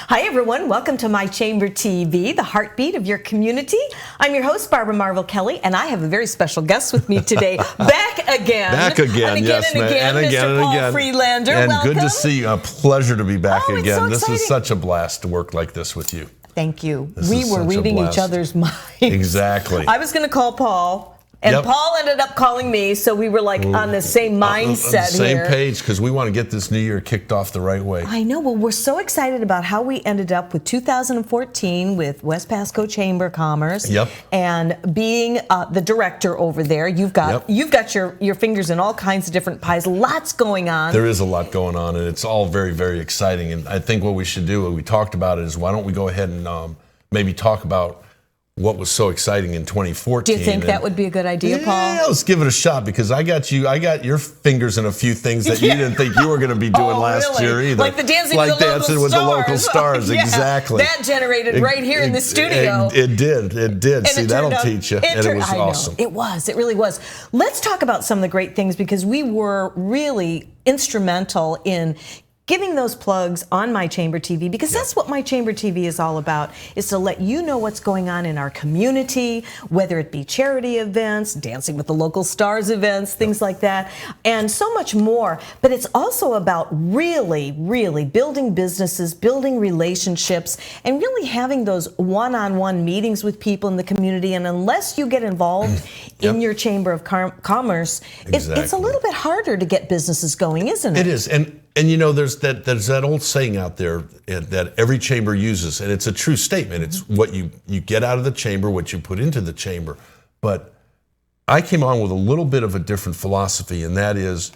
Hi, everyone. Welcome to My Chamber TV, the heartbeat of your community. I'm your host, Barbara Marvel Kelly, and I have a very special guest with me today. Back again. Back again, and again yes, and again, and again Mr. and Paul again. Freelander. And welcome. good to see you. A pleasure to be back Oh, it's again. so This exciting. is such a blast to work like this with you. Thank you. This We is were such a reading each blast. other's minds. Exactly. I was going to call Paul. And Yep. Paul ended up calling me, so we were like on the same mindset on the same here. page, because we want to get this new year kicked off the right way. I know. Well, we're so excited about how we ended up with 2014 with West Pasco Chamber of Commerce. Yep. And being the director over there, you've got your fingers in all kinds of different pies. Lots going on. There is a lot going on, and it's all very, very exciting. And I think what we should do, we talked about it, is why don't we go ahead and maybe talk about what was so exciting in 2014. Do you think that would be a good idea, Paul? Yeah, let's give it a shot, because I got your fingers in a few things that you didn't think you were going to be doing last year either. Like the dancing, like with, the dancing with the local stars. Yeah, exactly. That generated right here in the studio. It did. And See, that'll teach you. And it was awesome. It was. It really was. Let's talk about some of the great things, because we were really instrumental in giving those plugs on My Chamber TV, because that's what My Chamber TV is all about, is to let you know what's going on in our community, whether it be charity events, Dancing with the Local Stars events, things like that, and so much more. But it's also about really, really building businesses, building relationships, and really having those one-on-one meetings with people in the community. And unless you get involved in your Chamber of Commerce, it's a little bit harder to get businesses going, isn't it? It is. And you know, there's that old saying out there that every chamber uses, and it's a true statement. It's what you get out of the chamber, what you put into the chamber. But I came on with a little bit of a different philosophy, and that is,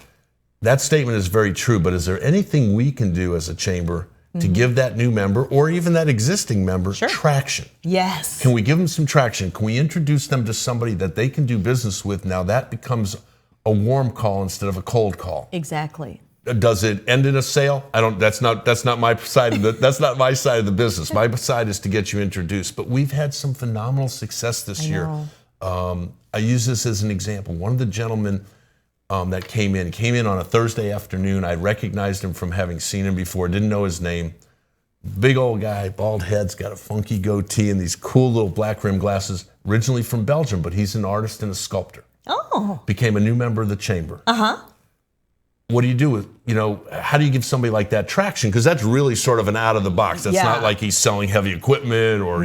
that statement is very true, but is there anything we can do as a chamber to give that new member, or even that existing member, traction? Yes. Can we give them some traction? Can we introduce them to somebody that they can do business with? Now that becomes a warm call instead of a cold call. Exactly. Does it end in a sale? That's not my side of that's not my side of the business. My side is to get you introduced. But we've had some phenomenal success this year. I use this as an example. One of the gentlemen that came in on a Thursday afternoon. I recognized him from having seen him before. Didn't know his name. Big old guy, bald head's got a funky goatee and these cool little black rim glasses. Originally from Belgium, but he's an artist and a sculptor. Oh. Became a new member of the chamber. What do you do with, how do you give somebody like that traction? Because that's really sort of an out of the box. That's not like he's selling heavy equipment or,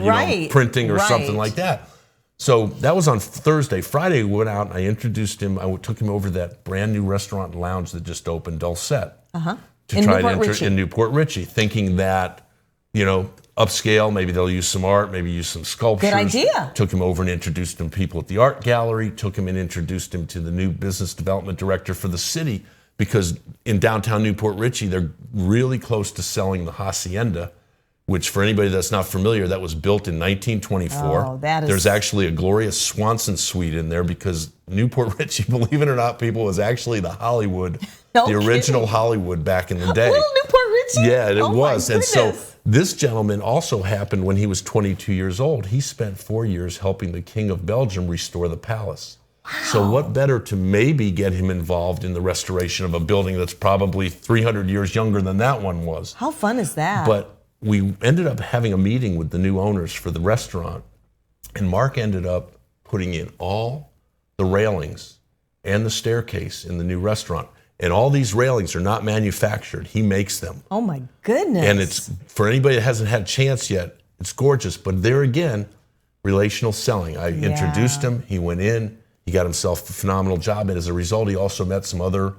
printing or something like that. So that was on Thursday. Friday, we went out and I introduced him. I took him over to that brand new restaurant and lounge that just opened, Dulcet, to try to enter in Newport Richey, thinking that, upscale, maybe they'll use some art, maybe use some sculptures. Good idea. Took him over and introduced him to people at the art gallery, took him and introduced him to the new business development director for the city, because in downtown Newport Richey, they're really close to selling the Hacienda, which for anybody that's not familiar, that was built in 1924. Oh, that is... There's actually a Gloria Swanson suite in there, because Newport Richey, believe it or not, people, was actually the Hollywood, the original Hollywood back in the day. Little Newport Richey? Yeah, it was. My And so goodness. this gentleman also happened when he was 22 years old. He spent 4 years helping the King of Belgium restore the palace. So what better to maybe get him involved in the restoration of a building that's probably 300 years younger than that one was. How fun is that? But we ended up having a meeting with the new owners for the restaurant, and Mark ended up putting in all the railings and the staircase in the new restaurant. And all these railings are not manufactured. He makes them. Oh my goodness. And it's, for anybody that hasn't had a chance yet, it's gorgeous. But there again, relational selling. I introduced him, he went in, he got himself a phenomenal job, and as a result, he also met some other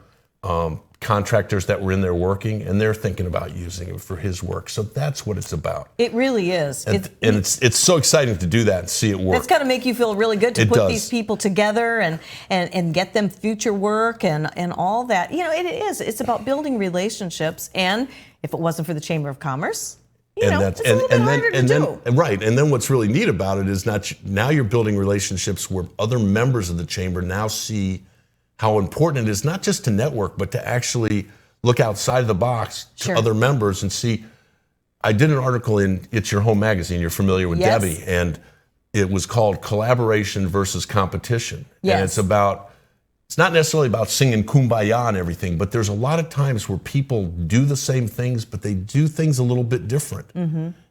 contractors that were in there working, and they're thinking about using him for his work. So that's what it's about. It really is. And it's so exciting to do that and see it work. That's got to make you feel really good to It put does. these people together and get them future work and all that. It is. It's about building relationships, and if it wasn't for the Chamber of Commerce, it's a little bit harder to do. Right, and then what's really neat about it is now you're building relationships where other members of the chamber now see how important it is, not just to network, but to actually look outside of the box to other members and see. I did an article in It's Your Home magazine. You're familiar with Debbie, and it was called Collaboration versus Competition. And it's about it's not necessarily about singing Kumbaya and everything, but there's a lot of times where people do the same things, but they do things a little bit different.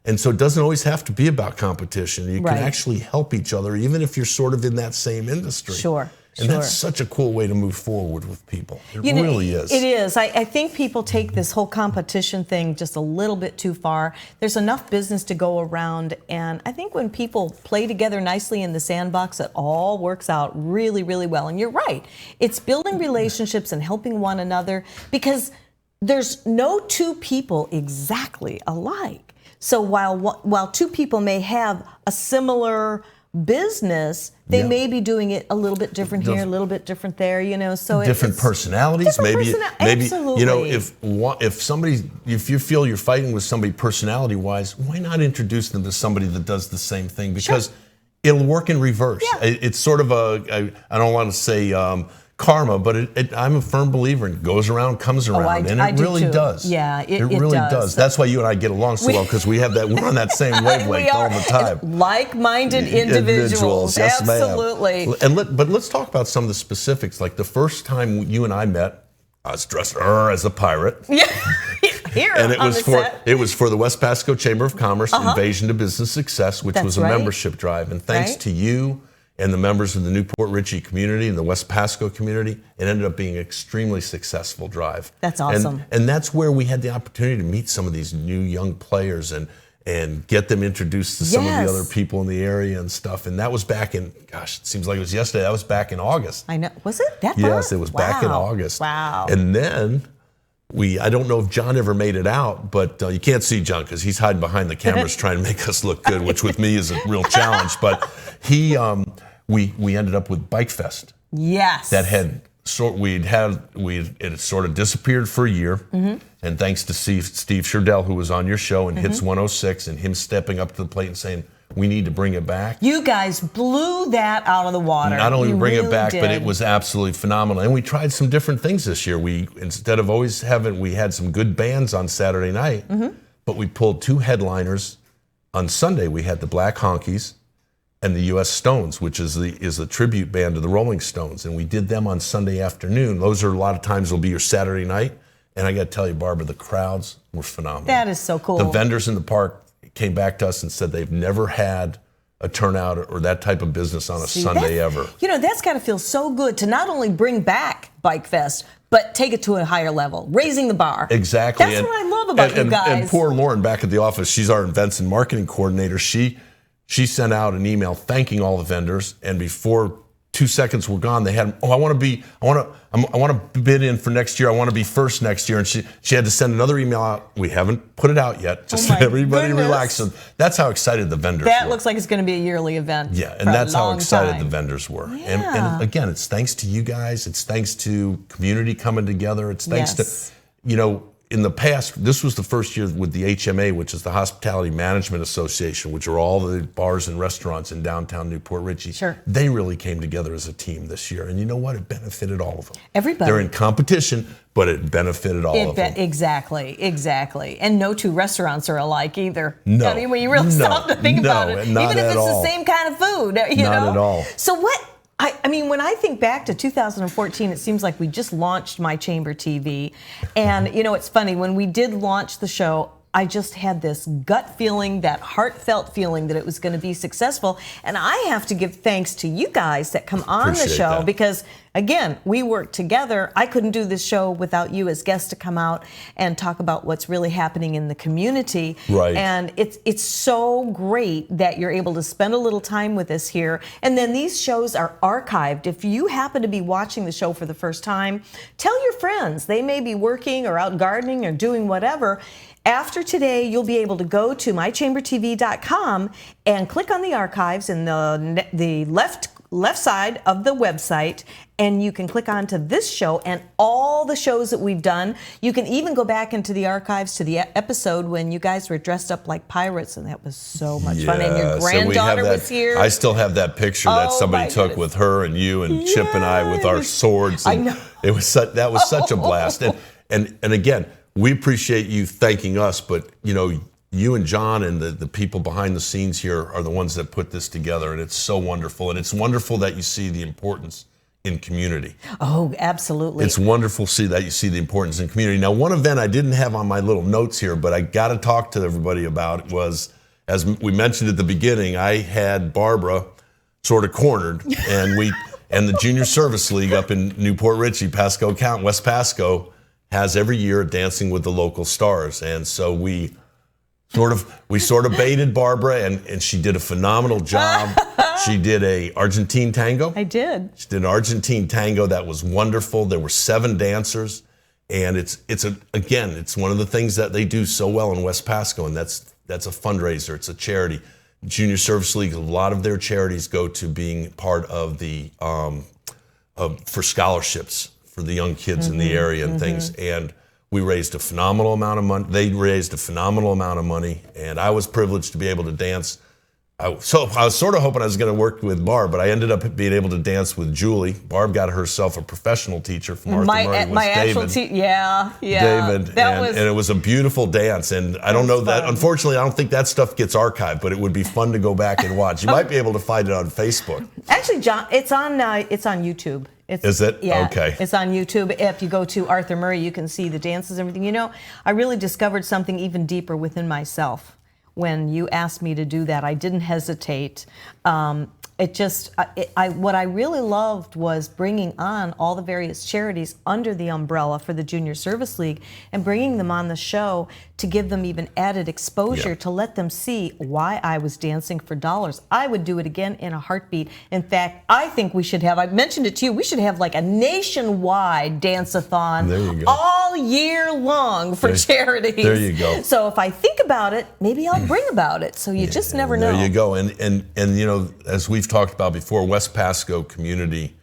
And so it doesn't always have to be about competition. You can actually help each other, even if you're sort of in that same industry. Sure. And that's such a cool way to move forward with people. It really is. It is. I think people take this whole competition thing just a little bit too far. There's enough business to go around. And I think when people play together nicely in the sandbox, it all works out really, really well. And you're right. It's building relationships and helping one another, because there's no two people exactly alike. So while two people may have a similar business, they may be doing it a little bit different here, a little bit different there, so different personalities. Maybe absolutely. if you feel you're fighting with somebody personality wise, why not introduce them to somebody that does the same thing? Because it'll work in reverse. It's sort of I don't want to say karma, but I'm a firm believer in goes around, comes around, and it really does. Yeah, it really does. That's why you and I get along so well, because we're on that same wavelength all the time. Like-minded individuals. Yes, absolutely. But let's talk about some of the specifics. Like the first time you and I met, I was dressed as a pirate. Yeah. Here and it on was the for set. it was for the West Pasco Chamber of Commerce Invasion to Business Success, which was a membership drive. And thanks to you and the members of the Newport Richey community and the West Pasco community, it ended up being an extremely successful drive. That's awesome. And that's where we had the opportunity to meet some of these new young players and get them introduced to some of the other people in the area and stuff. And that was back in, gosh, it seems like it was yesterday. That was back in August. I know. Was it that far? Yes, it was back in August. Wow. And then I don't know if John ever made it out, but you can't see John because he's hiding behind the cameras trying to make us look good, which with me is a real challenge. But we ended up with Bike Fest. Yes. That had it had sort of disappeared for a year, and thanks to Steve Sherdell, who was on your show and Hits 106, and him stepping up to the plate and saying, we need to bring it back. You guys blew that out of the water. Not only bring it back, did. but it was absolutely phenomenal. And we tried some different things this year. Instead of always we had some good bands on Saturday night, but we pulled two headliners. On Sunday, we had the Black Honkies and the U.S. Stones, which is the tribute band to the Rolling Stones. And we did them on Sunday afternoon. Those are a lot of times will be your Saturday night. And I got to tell you, Barbara, the crowds were phenomenal. That is so cool. The vendors in the park came back to us and said they've never had a turnout or that type of business on a Sunday ever. That's got to feel so good to not only bring back Bike Fest, but take it to a higher level, raising the bar. Exactly. That's what I love about you guys. And poor Lauren back at the office, she's our events and marketing coordinator. She sent out an email thanking all the vendors, and before 2 seconds were gone, they had, I want to bid in for next year. I want to be first next year. And she had to send another email out. We haven't put it out yet. Just everybody relax. And that's how excited the vendors were. That looks like it's going to be a yearly event. Yeah, and that's how excited the vendors were. Yeah. And again, it's thanks to you guys. It's thanks to community coming together. It's thanks to, in the past, this was the first year with the HMA, which is the Hospitality Management Association, which are all the bars and restaurants in downtown Newport Richey. Sure. They really came together as a team this year. And you know what? It benefited all of them. Everybody. They're in competition, but it benefited all of them. Exactly. And no two restaurants are alike either. No. I mean, when you really stop to think about it. Not even if it's all. the same kind of food, Not at all. So what? I mean, when I think back to 2014, it seems like we just launched My Chamber TV. And, it's funny, when we did launch the show, I just had this gut feeling, that heartfelt feeling that it was going to be successful. And I have to give thanks to you guys that come on the show because, again, we work together. I couldn't do this show without you as guests to come out and talk about what's really happening in the community. Right. And it's so great that you're able to spend a little time with us here. And then these shows are archived. If you happen to be watching the show for the first time, tell your friends. They may be working or out gardening or doing whatever. After today, you'll be able to go to mychambertv.com and click on the archives in the left side of the website, and you can click onto this show and all the shows that we've done. You can even go back into the archives to the episode when you guys were dressed up like pirates, and that was so much fun. And your granddaughter was here. I still have that picture that somebody took with her and you and Chip and I with our swords. And I know. That was such a blast. And again, we appreciate you thanking us, but you and John and the people behind the scenes here are the ones that put this together, and it's so wonderful. And it's wonderful that you see the importance in community. Oh, absolutely. It's wonderful to see that. You see the importance in community. Now, one event I didn't have on my little notes here, but I got to talk to everybody about was, as we mentioned at the beginning, I had Barbara sort of cornered, and the Junior Service League up in Newport Richey, Pasco County, West Pasco, has every year a Dancing with the Local Stars. And so we sort of baited Barbara, and she did a phenomenal job. She did a Argentine tango. I did. She did an Argentine tango that was wonderful. There were 7 dancers, and it's one of the things that they do so well in West Pasco, and that's a fundraiser. It's a charity. Junior Service League, a lot of their charities go to being part of the for scholarships for the young kids in the area and things. And we raised a phenomenal amount of money. They raised a phenomenal amount of money, and I was privileged to be able to dance. So I was sort of hoping I was going to work with Barb, but I ended up being able to dance with Julie. Barb got herself a professional teacher from Arthur Murray. Was my David. actual teacher, yeah. David, and it was a beautiful dance. And I don't know that, unfortunately, I don't think that stuff gets archived, but it would be fun to go back and watch. You might be able to find it on Facebook. Actually, John, it's on YouTube. Is it? Yeah, okay. It's on YouTube. If you go to Arthur Murray, you can see the dances and everything. You know, I really discovered something even deeper within myself. When you asked me to do that, I didn't hesitate. What I really loved was bringing on all the various charities under the umbrella for the Junior Service League and bringing them on the show to give them even added exposure, to let them see why I was dancing for dollars. I would do it again in a heartbeat. In fact, I think we should have, I mentioned it to you, we should have like a nationwide dance-a-thon all year long for charities. There you go. So if I think about it, maybe I'll bring about it. So you just never know. There you go. And you know, as we've talked about before, West Pasco community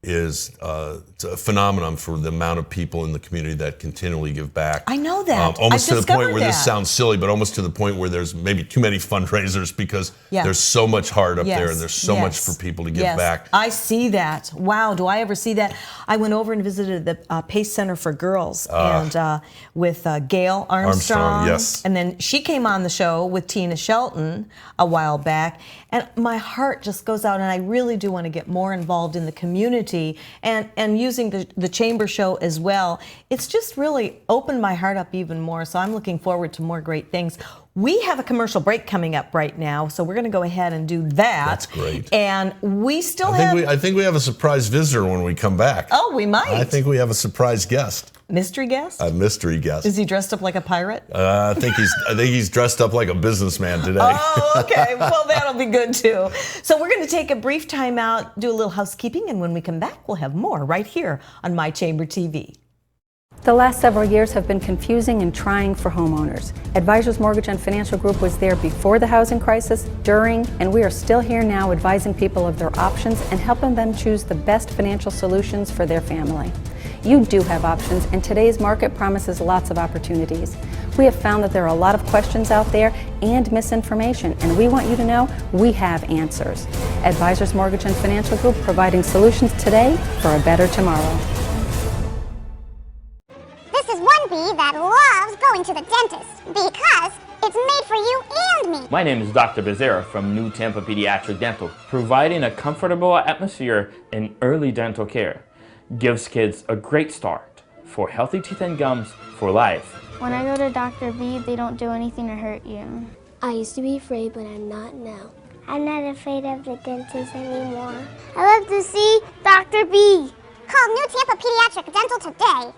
is it's a phenomenon for the amount of people in the community that continually give back. I know that. Almost to the point where that. this sounds silly, but almost to the point where there's maybe too many fundraisers because there's so much heart up there and there's so much for people to give back. I see that. Wow, do I ever see that? I went over and visited the Pace Center for Girls and with Gail Armstrong. Yes. And then she came on the show with Tina Shelton a while back. And my heart just goes out, and I really do want to get more involved in the community and using the chamber show as well. It's just really opened my heart up even more, so I'm looking forward to more great things. We have a commercial break coming up right now, so we're going to go ahead and do that. That's great. And we still I think we have a surprise visitor when we come back. Oh, we might. I think we have a surprise guest. Mystery guest? A mystery guest. Is he dressed up like a pirate? I think he's dressed up like a businessman today. Oh, okay. Well, that'll be good too. So we're going to take a brief time out, do a little housekeeping, and when we come back, we'll have more right here on My Chamber TV. The last several years have been confusing and trying for homeowners. Advisors Mortgage and Financial Group was there before the housing crisis, during, and we are still here now advising people of their options and helping them choose the best financial solutions for their family. You do have options, and today's market promises lots of opportunities. We have found that there are a lot of questions out there and misinformation, and we want you to know we have answers. Advisors Mortgage and Financial Group, providing solutions today for a better tomorrow. This is one bee that loves going to the dentist because it's made for you and me. My name is Dr. Becerra from New Tampa Pediatric Dental, providing a comfortable atmosphere in early dental care. Gives kids a great start for healthy teeth and gums for life. When I go to Dr. B, they don't do anything to hurt you. I used to be afraid, but I'm not now. I'm not afraid of the dentist anymore. I love to see Dr. B. Call New Tampa Pediatric Dental today.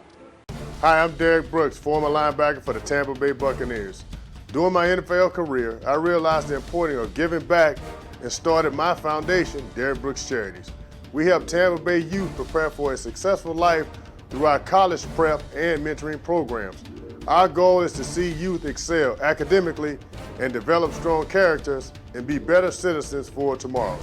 Hi, I'm Derek Brooks, former linebacker for the Tampa Bay Buccaneers. During my NFL career, I realized the importance of giving back and started my foundation, Derek Brooks Charities. We help Tampa Bay youth prepare for a successful life through our college prep and mentoring programs. Our goal is to see youth excel academically and develop strong characters and be better citizens for tomorrow.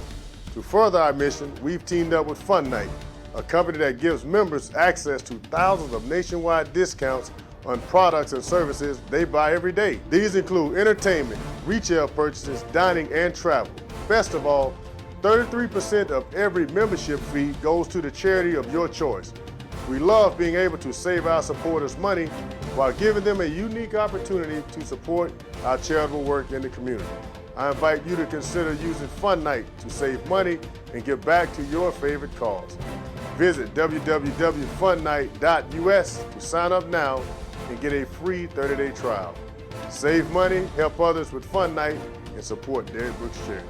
To further our mission, we've teamed up with Fun Night, a company that gives members access to thousands of nationwide discounts on products and services they buy every day. These include entertainment, retail purchases, dining, and travel. Best of all, 33% of every membership fee goes to the charity of your choice. We love being able to save our supporters money while giving them a unique opportunity to support our charitable work in the community. I invite you to consider using Fun Night to save money and give back to your favorite cause. Visit www.funnight.us to sign up now and get a free 30-day trial. Save money, help others with Fun Night, and support Derek Brooks Charities.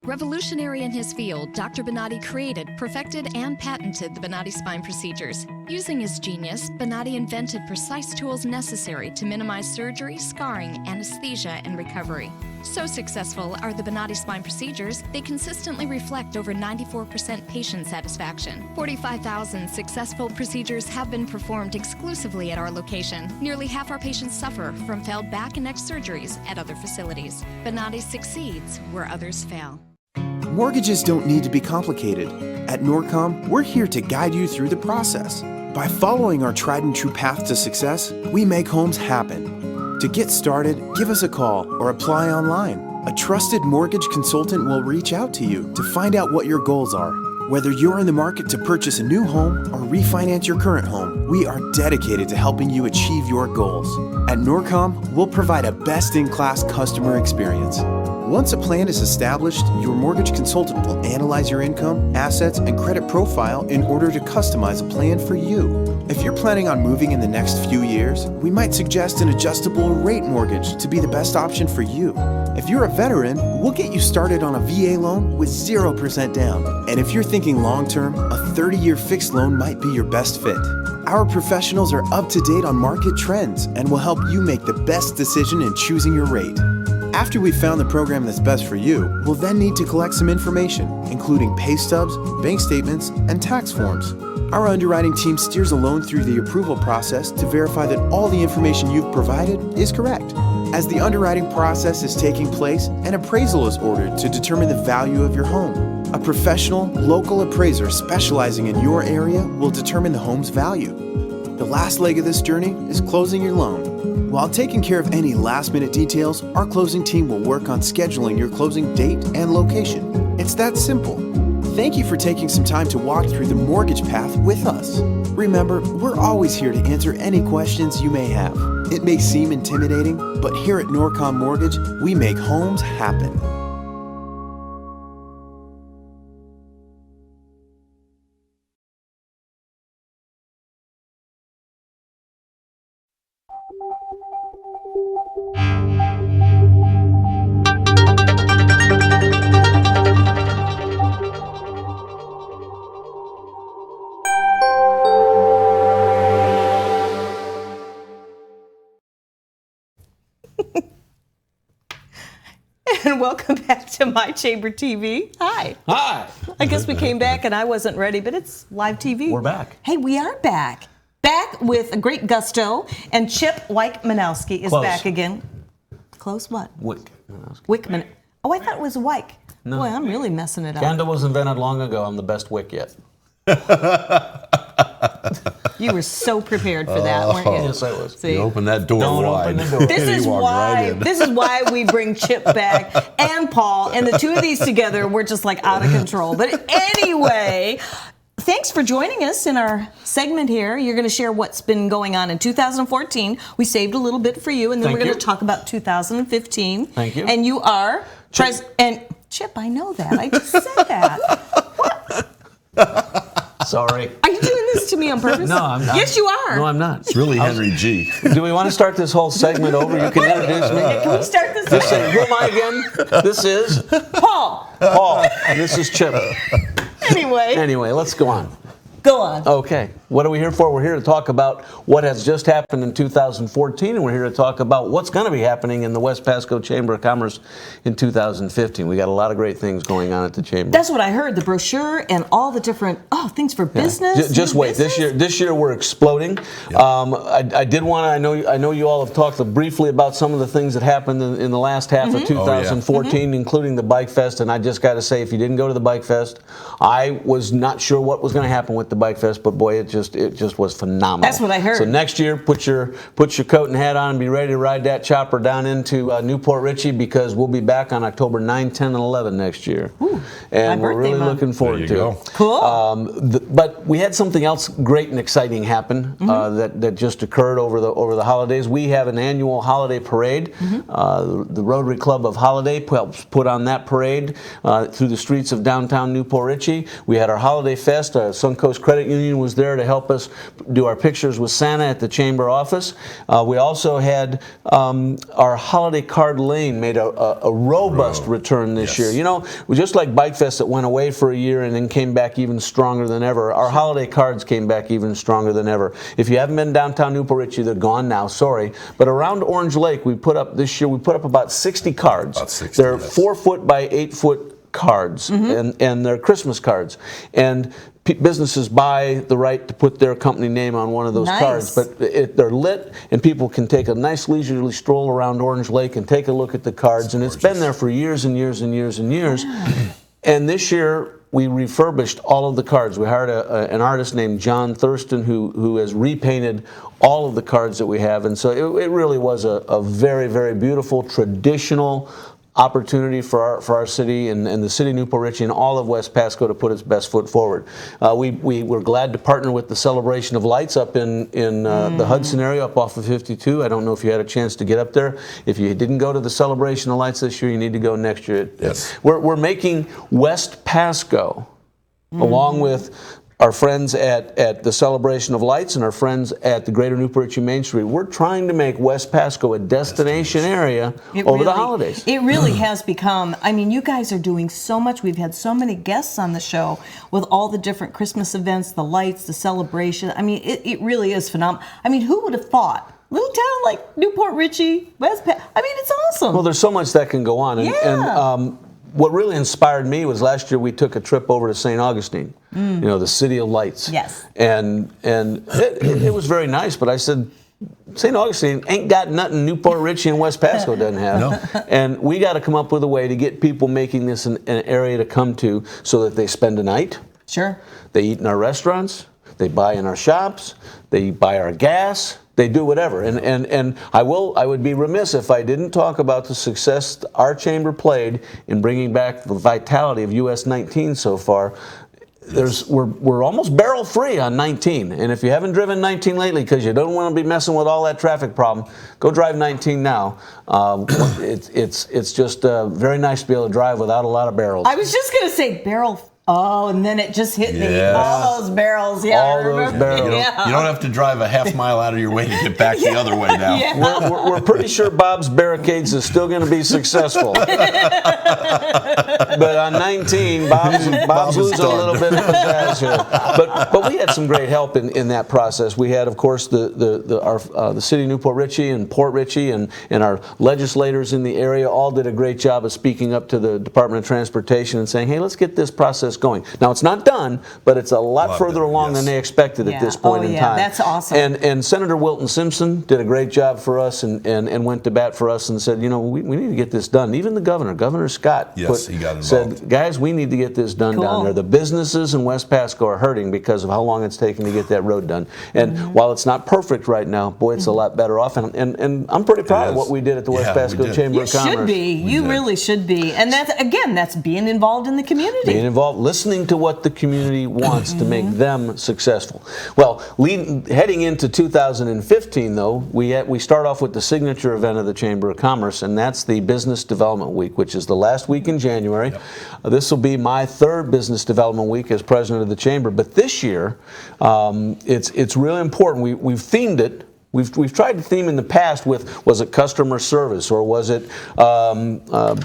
Revolutionary in his field, Dr. Bonatti created, perfected, and patented the Bonatti spine procedures. Using his genius, Bonatti invented precise tools necessary to minimize surgery, scarring, anesthesia, and recovery. So successful are the Bonatti spine procedures, they consistently reflect over 94% patient satisfaction. 45,000 successful procedures have been performed exclusively at our location. Nearly half our patients suffer from failed back and neck surgeries at other facilities. Bonatti succeeds where others fail. Mortgages don't need to be complicated. At Norcom, we're here to guide you through the process. By following our tried and true path to success, we make homes happen. To get started, give us a call or apply online. A trusted mortgage consultant will reach out to you to find out what your goals are. Whether you're in the market to purchase a new home or refinance your current home, we are dedicated to helping you achieve your goals. At Norcom, we'll provide a best-in-class customer experience. Once a plan is established, your mortgage consultant will analyze your income, assets, and credit profile in order to customize a plan for you. If you're planning on moving in the next few years, we might suggest an adjustable rate mortgage to be the best option for you. If you're a veteran, we'll get you started on a VA loan with 0% down. And if you're thinking long-term, a 30-year fixed loan might be your best fit. Our professionals are up to date on market trends and will help you make the best decision in choosing your rate. After we've found the program that's best for you, we'll then need to collect some information, including pay stubs, bank statements, and tax forms. Our underwriting team steers a loan through the approval process to verify that all the information you've provided is correct. As the underwriting process is taking place, an appraisal is ordered to determine the value of your home. A professional, local appraiser specializing in your area will determine the home's value. The last leg of this journey is closing your loan. While taking care of any last-minute details, our closing team will work on scheduling your closing date and location. It's that simple. Thank you for taking some time to walk through the mortgage path with us. Remember, we're always here to answer any questions you may have. It may seem intimidating, but here at Norcom Mortgage, we make homes happen. And welcome back to My Chamber TV. Hi. Hi. I guess we came back and I wasn't ready, but it's live TV. We're back. Hey, we are back. Back with a great gusto. And Chip Wyke-Manowski is Close. back again. Close what? Wick. Wickman. Oh, I thought it was Wyke. No. Boy, I'm really messing it up. Candle was invented long ago. I'm the best wick yet. You were so prepared for that, weren't you? Yes, I was. See? You open that door Don't wide. open the door. This And he is walked why. right in. This is why we bring Chip back and Paul, and the two of these together, we're just like out of control. But anyway, thanks for joining us in our segment here. You're going to share what's been going on in 2014. We saved a little bit for you, and then Thank we're going you. to talk about 2015. Thank you. And you are and Chip. I know that. I just said that. Sorry. Are you doing this to me on purpose? No, I'm not. Yes, you are. No, I'm not. It's really Henry G. Do we want to start this whole segment over? You can introduce me. Can we start this? This is, who am I again? This is Paul. Paul. And this is Chip. Anyway. Anyway, let's go on. Go on. Okay. What are we here for? We're here to talk about what has just happened in 2014, and we're here to talk about what's going to be happening in the West Pasco Chamber of Commerce in 2015. We got a lot of great things going on at the Chamber. That's what I heard. The brochure and all the different things for business. Just wait. Business? This year we're exploding. Yep. I did want to. I know you all have talked briefly about some of the things that happened in the last half of 2014, including the Bike Fest. And I just got to say, if you didn't go to the Bike Fest, I was not sure what was going to happen with the Bike Fest, but boy, it just was phenomenal. That's what I heard. So next year, put your coat and hat on and be ready to ride that chopper down into Newport Richey, because we'll be back on October 9, 10, and 11 next year. Ooh, and we're really looking forward to it. Cool. But we had something else great and exciting happen that just occurred over the holidays. We have an annual holiday parade. The Rotary Club of Holiday helps put on that parade through the streets of downtown Newport Richey. We had our Holiday Fest. Suncoast Credit Union was there to help us do our pictures with Santa at the Chamber office. We also had our Holiday Card Lane made a robust return this year. You know, just like Bike Fest that went away for a year and then came back even stronger than ever, our holiday cards came back even stronger than ever. If you haven't been downtown Newport Richey, they're gone now, sorry. But around Orange Lake, we put up about 60 cards. About 60, they're 4-foot by 8-foot cards, and they're Christmas cards. And businesses buy the right to put their company name on one of those cards, but they're lit, and people can take a nice leisurely stroll around Orange Lake and take a look at the cards. And it's been there for years and years and years and years. And this year, we refurbished all of the cards. We hired an artist named John Thurston who has repainted all of the cards that we have. And so it really was a very, very beautiful, traditional opportunity for our city and the city of Newport Richey and all of West Pasco to put its best foot forward. We were glad to partner with the Celebration of Lights up in the Hudson area, up off of 52. I don't know if you had a chance to get up there. If you didn't go to the Celebration of Lights this year, you need to go next year. Yes. We're making West Pasco, along with our friends at the Celebration of Lights and our friends at the Greater Newport Richey Main Street, we're trying to make West Pasco a destination area over the holidays. It really has become, I mean, you guys are doing so much. We've had so many guests on the show with all the different Christmas events, the lights, the celebration. I mean, it really is phenomenal. I mean, who would have thought? Little town like Newport Richey, West Pasco. I mean, it's awesome. Well, there's so much that can go on. And what really inspired me was last year we took a trip over to St. Augustine, you know, the City of Lights. Yes. And it was very nice, but I said, St. Augustine ain't got nothing Newport Richey and West Pasco doesn't have. No. And we got to come up with a way to get people making this an area to come to so that they spend a night. Sure. They eat in our restaurants. They buy in our shops. They buy our gas. They do whatever, and I would be remiss if I didn't talk about the success our chamber played in bringing back the vitality of US 19 so far. We're almost barrel free on 19, and if you haven't driven 19 lately because you don't want to be messing with all that traffic problem, go drive 19 now. It's just very nice to be able to drive without a lot of barrels. I was just going to say barrel. Oh, and then it just hit me. All those barrels. Yeah, all those barrels. You don't have to drive a half mile out of your way to get back the other way now. Yeah. We're pretty sure Bob's Barricades is still going to be successful. But on 19, Bob's losing a little bit of pizzazz here. But we had some great help in that process. We had, of course, the city of Newport Richey and Port Richey and our legislators in the area all did a great job of speaking up to the Department of Transportation and saying, hey, let's get this process going. Now, it's not done, but it's a lot further along than they expected at this point in time. That's awesome. And Senator Wilton Simpson did a great job for us and went to bat for us and said, you know, we need to get this done. Even the Governor Scott, he got involved. Said, guys, we need to get this done down there. The businesses in West Pasco are hurting because of how long it's taking to get that road done. And while it's not perfect right now, boy, it's a lot better off. And I'm pretty proud of what we did at the West Pasco Chamber of Commerce. You should be. You really should be. And that's being involved in the community. Being involved, listening to what the community wants to make them successful. Well, heading into 2015, though, we start off with the signature event of the Chamber of Commerce, and that's the Business Development Week, which is the last week in January. This will be my third Business Development Week as president of the Chamber, but this year, it's really important. We've themed it. We've tried to theme in the past with, was it customer service or was it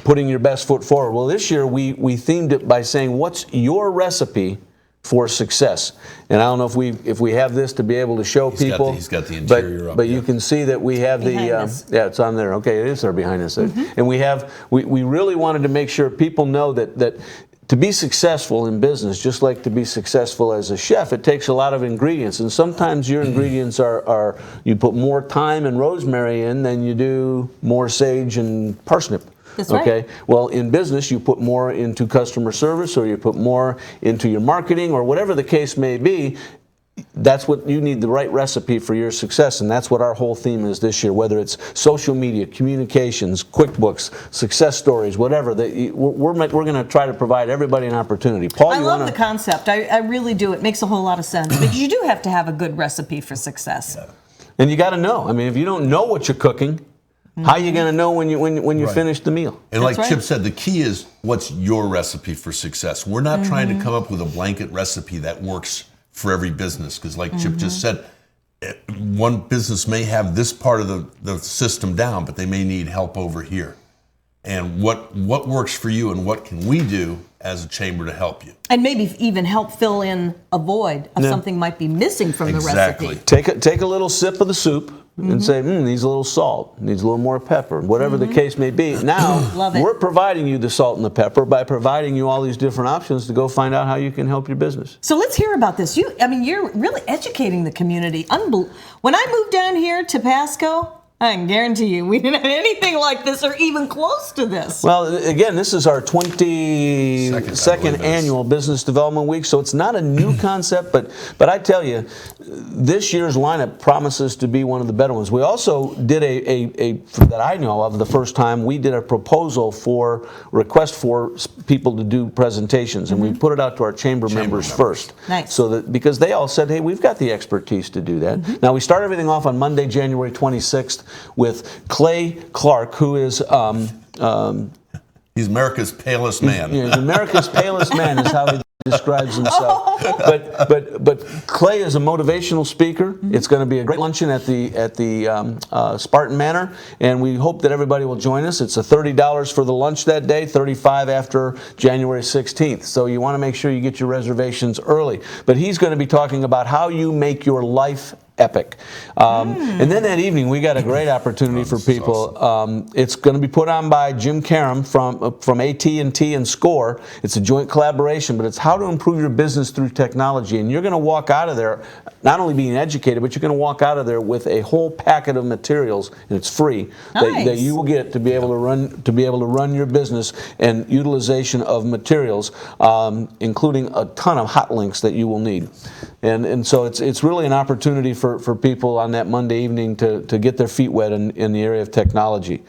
putting your best foot forward? Well, this year we themed it by saying, what's your recipe for success. And I don't know if we have this to be able to show people. He's got the interior up but there. you can see that we have Behind the us. yeah, it's on there. Okay, it is there behind us. And we really wanted to make sure people know that to be successful in business, just like to be successful as a chef, it takes a lot of ingredients. And sometimes your ingredients are you put more thyme and rosemary in than you do more sage and parsnip. That's right. Okay. Well, in business, you put more into customer service, or you put more into your marketing, or whatever the case may be. That's what you need, the right recipe for your success, and that's what our whole theme is this year. Whether it's social media, communications, QuickBooks, success stories, whatever. We're going to try to provide everybody an opportunity. Paul, I love the concept. I really do. It makes a whole lot of sense because you do have to have a good recipe for success. And you got to know. I mean, if you don't know what you're cooking, how are you going to know when you finish the meal? And like Chip said, the key is what's your recipe for success. We're not trying to come up with a blanket recipe that works for every business, because like Chip just said, one business may have this part of the system down, but they may need help over here. And what works for you, and what can we do as a chamber to help you? And maybe even help fill in a void of something might be missing from the recipe. Take a little sip of the soup and say, needs a little salt, needs a little more pepper, whatever the case may be. Now, we're providing you the salt and the pepper by providing you all these different options to go find out how you can help your business. So let's hear about this. You're really educating the community. When I moved down here to Pasco, I can guarantee you we didn't have anything like this or even close to this. Well, again, this is our 22nd annual Business Development Week, so it's not a new concept, but I tell you, this year's lineup promises to be one of the better ones. We also did that I know of, the first time, we did a proposal for request for people to do presentations, and we put it out to our chamber members first. Nice. So that, because they all said, hey, we've got the expertise to do that. Now, we start everything off on Monday, January 26th, with Clay Clark, who is he's America's palest man. He's America's palest man is how he describes himself. But Clay is a motivational speaker. It's going to be a great luncheon at the Spartan Manor, and we hope that everybody will join us. It's $30 for the lunch that day, $35 after January 16th. So you want to make sure you get your reservations early. But he's going to be talking about how you make your life epic. And then that evening, we got a great opportunity for people. Awesome. It's going to be put on by Jim Karam from AT&T and SCORE. It's a joint collaboration, but it's how to improve your business through technology. And you're going to walk out of there not only being educated, but you're going to walk out of there with a whole packet of materials, and it's free, that you will get to be able to run your business, and utilization of materials, including a ton of hot links that you will need. And so it's really an opportunity for people on that Monday evening to get their feet wet in the area of technology.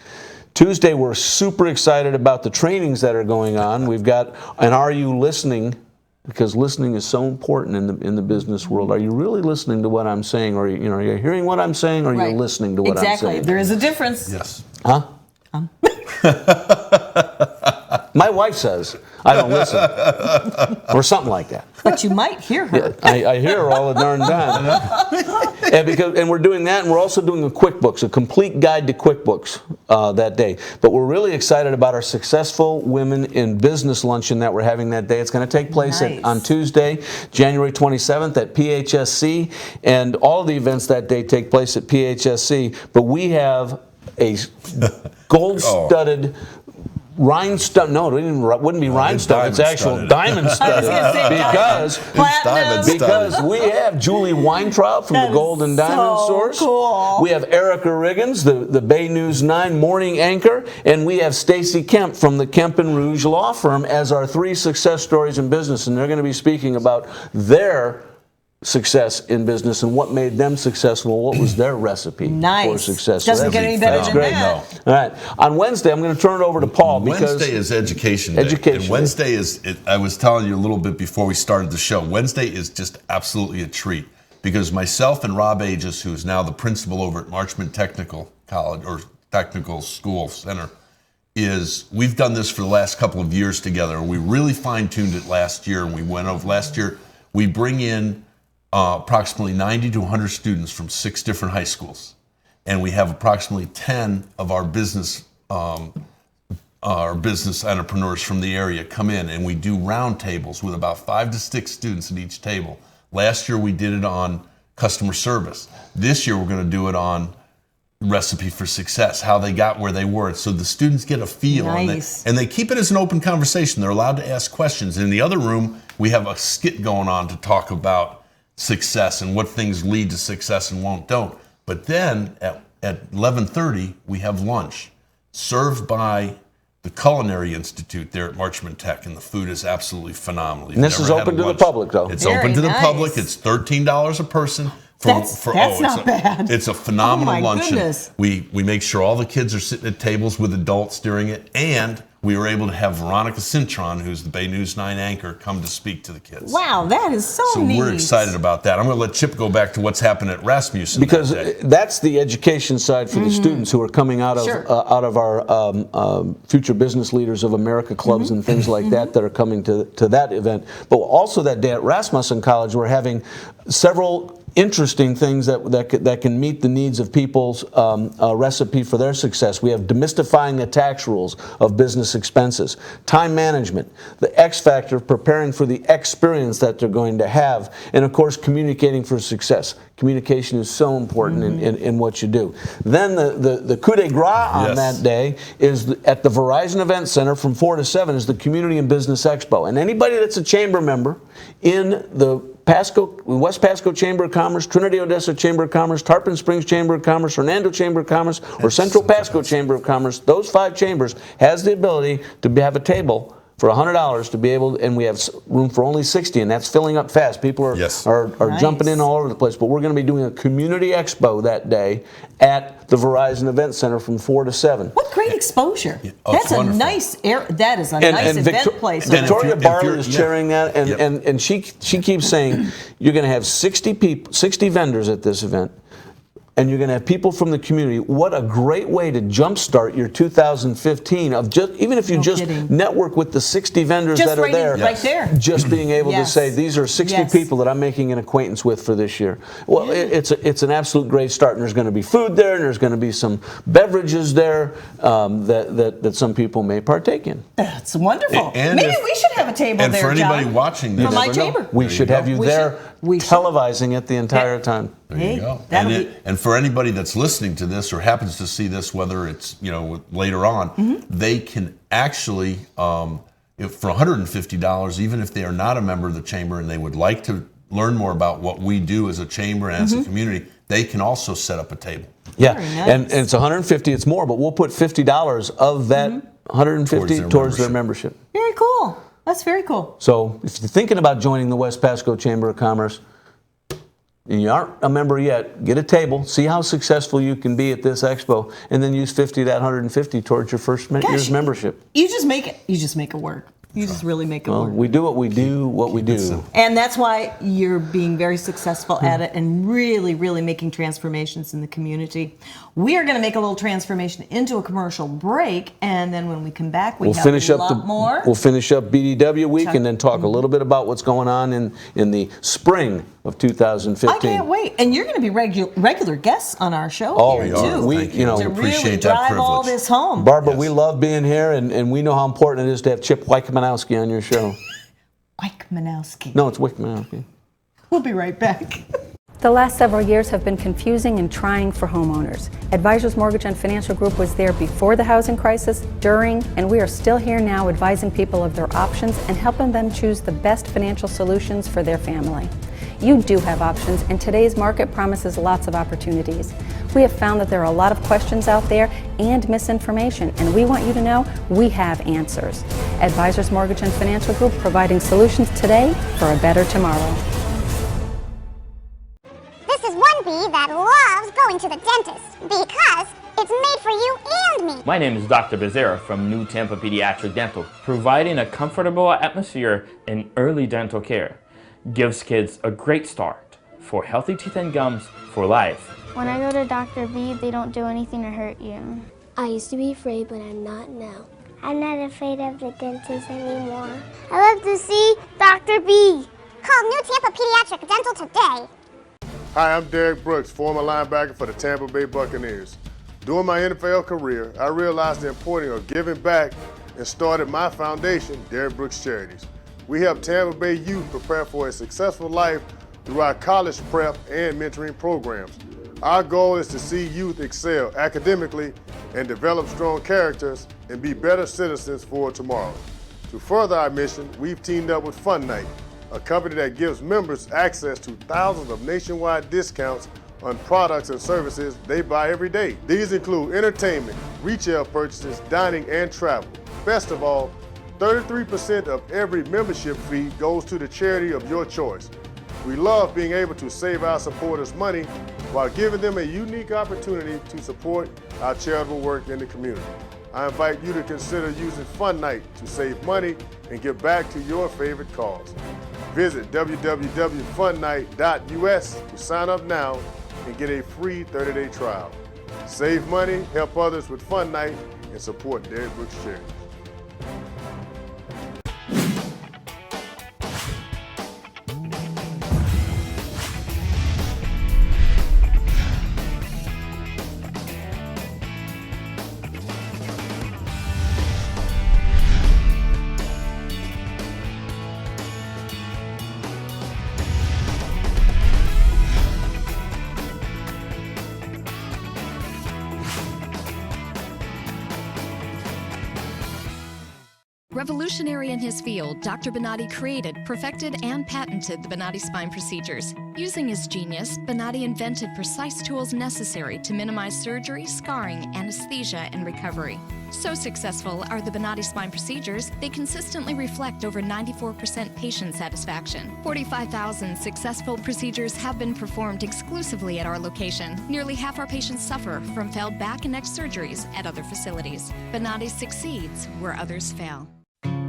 Tuesday, we're super excited about the trainings that are going on. We've got an Are You Listening? Because listening is so important in the business world. Are you really listening to what I'm saying? Or are you hearing what I'm saying, or are you listening to what I'm saying? Exactly. There is a difference. Yes. Huh? My wife says I don't listen, or something like that. But you might hear her. Yeah, I hear her all the darn time. And we're doing that, and we're also doing a QuickBooks, a complete guide to QuickBooks that day. But we're really excited about our Successful Women in Business luncheon that we're having that day. It's going to take place on Tuesday, January 27th at PHSC, and all of the events that day take place at PHSC. But we have a gold-studded rhinestone. No, it wouldn't be rhinestone. It's actual diamond studded. Because we have Julie Weintraub from the Golden Diamond Source. Cool. We have Erica Riggins, the Bay News 9 morning anchor, and we have Stacy Kemp from the Kemp and Rouge Law Firm as our 3 success stories in business, and they're going to be speaking about their success in business and what made them successful, what was their recipe for success. Doesn't get any better than that. No. All right. On Wednesday, I'm going to turn it over to Paul. Wednesday is Education Day. And Wednesday is, I was telling you a little bit before we started the show, Wednesday is just absolutely a treat, because myself and Rob Aegis, who's now the principal over at Marchman Technical College, or Technical School Center, we've done this for the last couple of years together. We really fine-tuned it last year, and we went over last year. We bring in approximately 90 to 100 students from 6 different high schools. And we have approximately 10 of our business our business entrepreneurs from the area come in, and we do round tables with about 5 to 6 students at each table. Last year we did it on customer service. This year we're going to do it on recipe for success, how they got where they were. So the students get a feel, Nice. and they keep it as an open conversation. They're allowed to ask questions. In the other room, we have a skit going on to talk about success and what things lead to success and don't. But then at 11:30, we have lunch served by the Culinary Institute there at Marchman Tech, and the food is absolutely phenomenal. And this is open to the public, though. It's Very open to the nice. public. It's $13 a person. That's not bad. It's a phenomenal Oh my luncheon. goodness. We make sure all the kids are sitting at tables with adults during it, and we were able to have Veronica Cintron, who's the Bay News 9 anchor, come to speak to the kids. Wow, that is so neat. So we're excited about that. I'm going to let Chip go back to what's happened at Rasmussen Because that day. that's the education side for the students who are coming out of Sure. out of our Future Business Leaders of America clubs and things like that are coming to that event. But also that day at Rasmussen College, we're having several interesting things that can meet the needs of people's recipe for their success. We have demystifying the tax rules of business expenses, time management, the X factor of preparing for the experience that they're going to have, and of course communicating for success. Communication is so important in what you do. Then the coup de grace on Yes. that day is at the Verizon Event Center from 4 to 7 is the Community and Business Expo. And anybody that's a chamber member in the West Pasco Chamber of Commerce, Trinity Odessa Chamber of Commerce, Tarpon Springs Chamber of Commerce, Hernando Chamber of Commerce, or Central Pasco Chamber of Commerce, those 5 chambers has the ability to have a table for $100 to be able, and we have room for only 60, and that's filling up fast. People are Yes. are jumping in all over the place. But we're going to be doing a community expo that day at the Verizon Event Center from 4 to 7. What great exposure. Oh, That's it's a wonderful. nice that is a nice event place. and Victoria if Barley you're- is yeah. chairing that, and, Yep. and she keeps saying you're going to have 60 people, 60 vendors at this event, and you're going to have people from the community. What a great way to jumpstart your 2015 of just even if you No just kidding. network with the 60 vendors Just that are right there, right there. just being able Yes. to say these are 60 Yes. people that I'm making an acquaintance with for this year. Well, it's an absolute great start, and there's going to be food there, and there's going to be some beverages there that some people may partake in. That's wonderful. And Maybe if- we should have a table And there, for anybody John. watching this, From my Never know. chamber. We There should you have go. you We there should- we should. televising it the entire time. There Hey, you go. that'll And, be- and for anybody that's listening to this or happens to see this, whether it's later on, they can actually, if for $150, even if they are not a member of the chamber and they would like to learn more about what we do as a chamber and as a community, they can also set up a table. Yeah, Very nice. and it's 150. It's more, but we'll put $50 of that 150 towards their membership. Very cool. That's very cool. So if you're thinking about joining the West Pasco Chamber of Commerce, and you aren't a member yet, get a table, see how successful you can be at this expo, and then use 50 of that 150 towards your first year's membership. You just make it work. You just really make it Well, work. we do what we do. And that's why you're being very successful at it and really, really making transformations in the community. We are going to make a little transformation into a commercial break, and then when we come back, we'll have a lot more. We'll finish up BDW week and then talk a little bit about what's going on in the spring of 2015. I can't wait. And you're going to be regular guests on our show Oh, here, we are. too. We, Thank you. you know, to appreciate really that drive all privilege. this home. Barbara, Yes. we love being here, and we know how important it is to have Chip Wykemanowski on your show. Wykemanowski. No, it's Wykemanowski. We'll be right back. The last several years have been confusing and trying for homeowners. Advisors Mortgage and Financial Group was there before the housing crisis, during, and we are still here now advising people of their options and helping them choose the best financial solutions for their family. You do have options, and today's market promises lots of opportunities. We have found that there are a lot of questions out there and misinformation, and we want you to know we have answers. Advisors Mortgage and Financial Group, providing solutions today for a better tomorrow. This is one bee that loves going to the dentist because it's made for you and me. My name is Dr. Becerra from New Tampa Pediatric Dental, providing a comfortable atmosphere in early dental care. Gives kids a great start for healthy teeth and gums for life. When I go to Dr. B, they don't do anything to hurt you. I used to be afraid, but I'm not now. I'm not afraid of the dentist anymore. I love to see Dr. B. Call New Tampa Pediatric Dental today. Hi, I'm Derek Brooks, former linebacker for the Tampa Bay Buccaneers. During my NFL career, I realized the importance of giving back and started my foundation, Derek Brooks Charities. We help Tampa Bay youth prepare for a successful life through our college prep and mentoring programs. Our goal is to see youth excel academically and develop strong characters and be better citizens for tomorrow. To further our mission, we've teamed up with Fun Night, a company that gives members access to thousands of nationwide discounts on products and services they buy every day. These include entertainment, retail purchases, dining, and travel. Best of all, 33% of every membership fee goes to the charity of your choice. We love being able to save our supporters money while giving them a unique opportunity to support our charitable work in the community. I invite you to consider using Fun Night to save money and give back to your favorite cause. Visit www.funnight.us to sign up now and get a free 30-day trial. Save money, help others with Fun Night, and support Derek Brooks Charities. Revolutionary in his field, Dr. Bonati created, perfected, and patented the Bonati spine procedures. Using his genius, Bonati invented precise tools necessary to minimize surgery, scarring, anesthesia, and recovery. So successful are the Bonati spine procedures, they consistently reflect over 94% patient satisfaction. 45,000 successful procedures have been performed exclusively at our location. Nearly half our patients suffer from failed back and neck surgeries at other facilities. Bonati succeeds where others fail.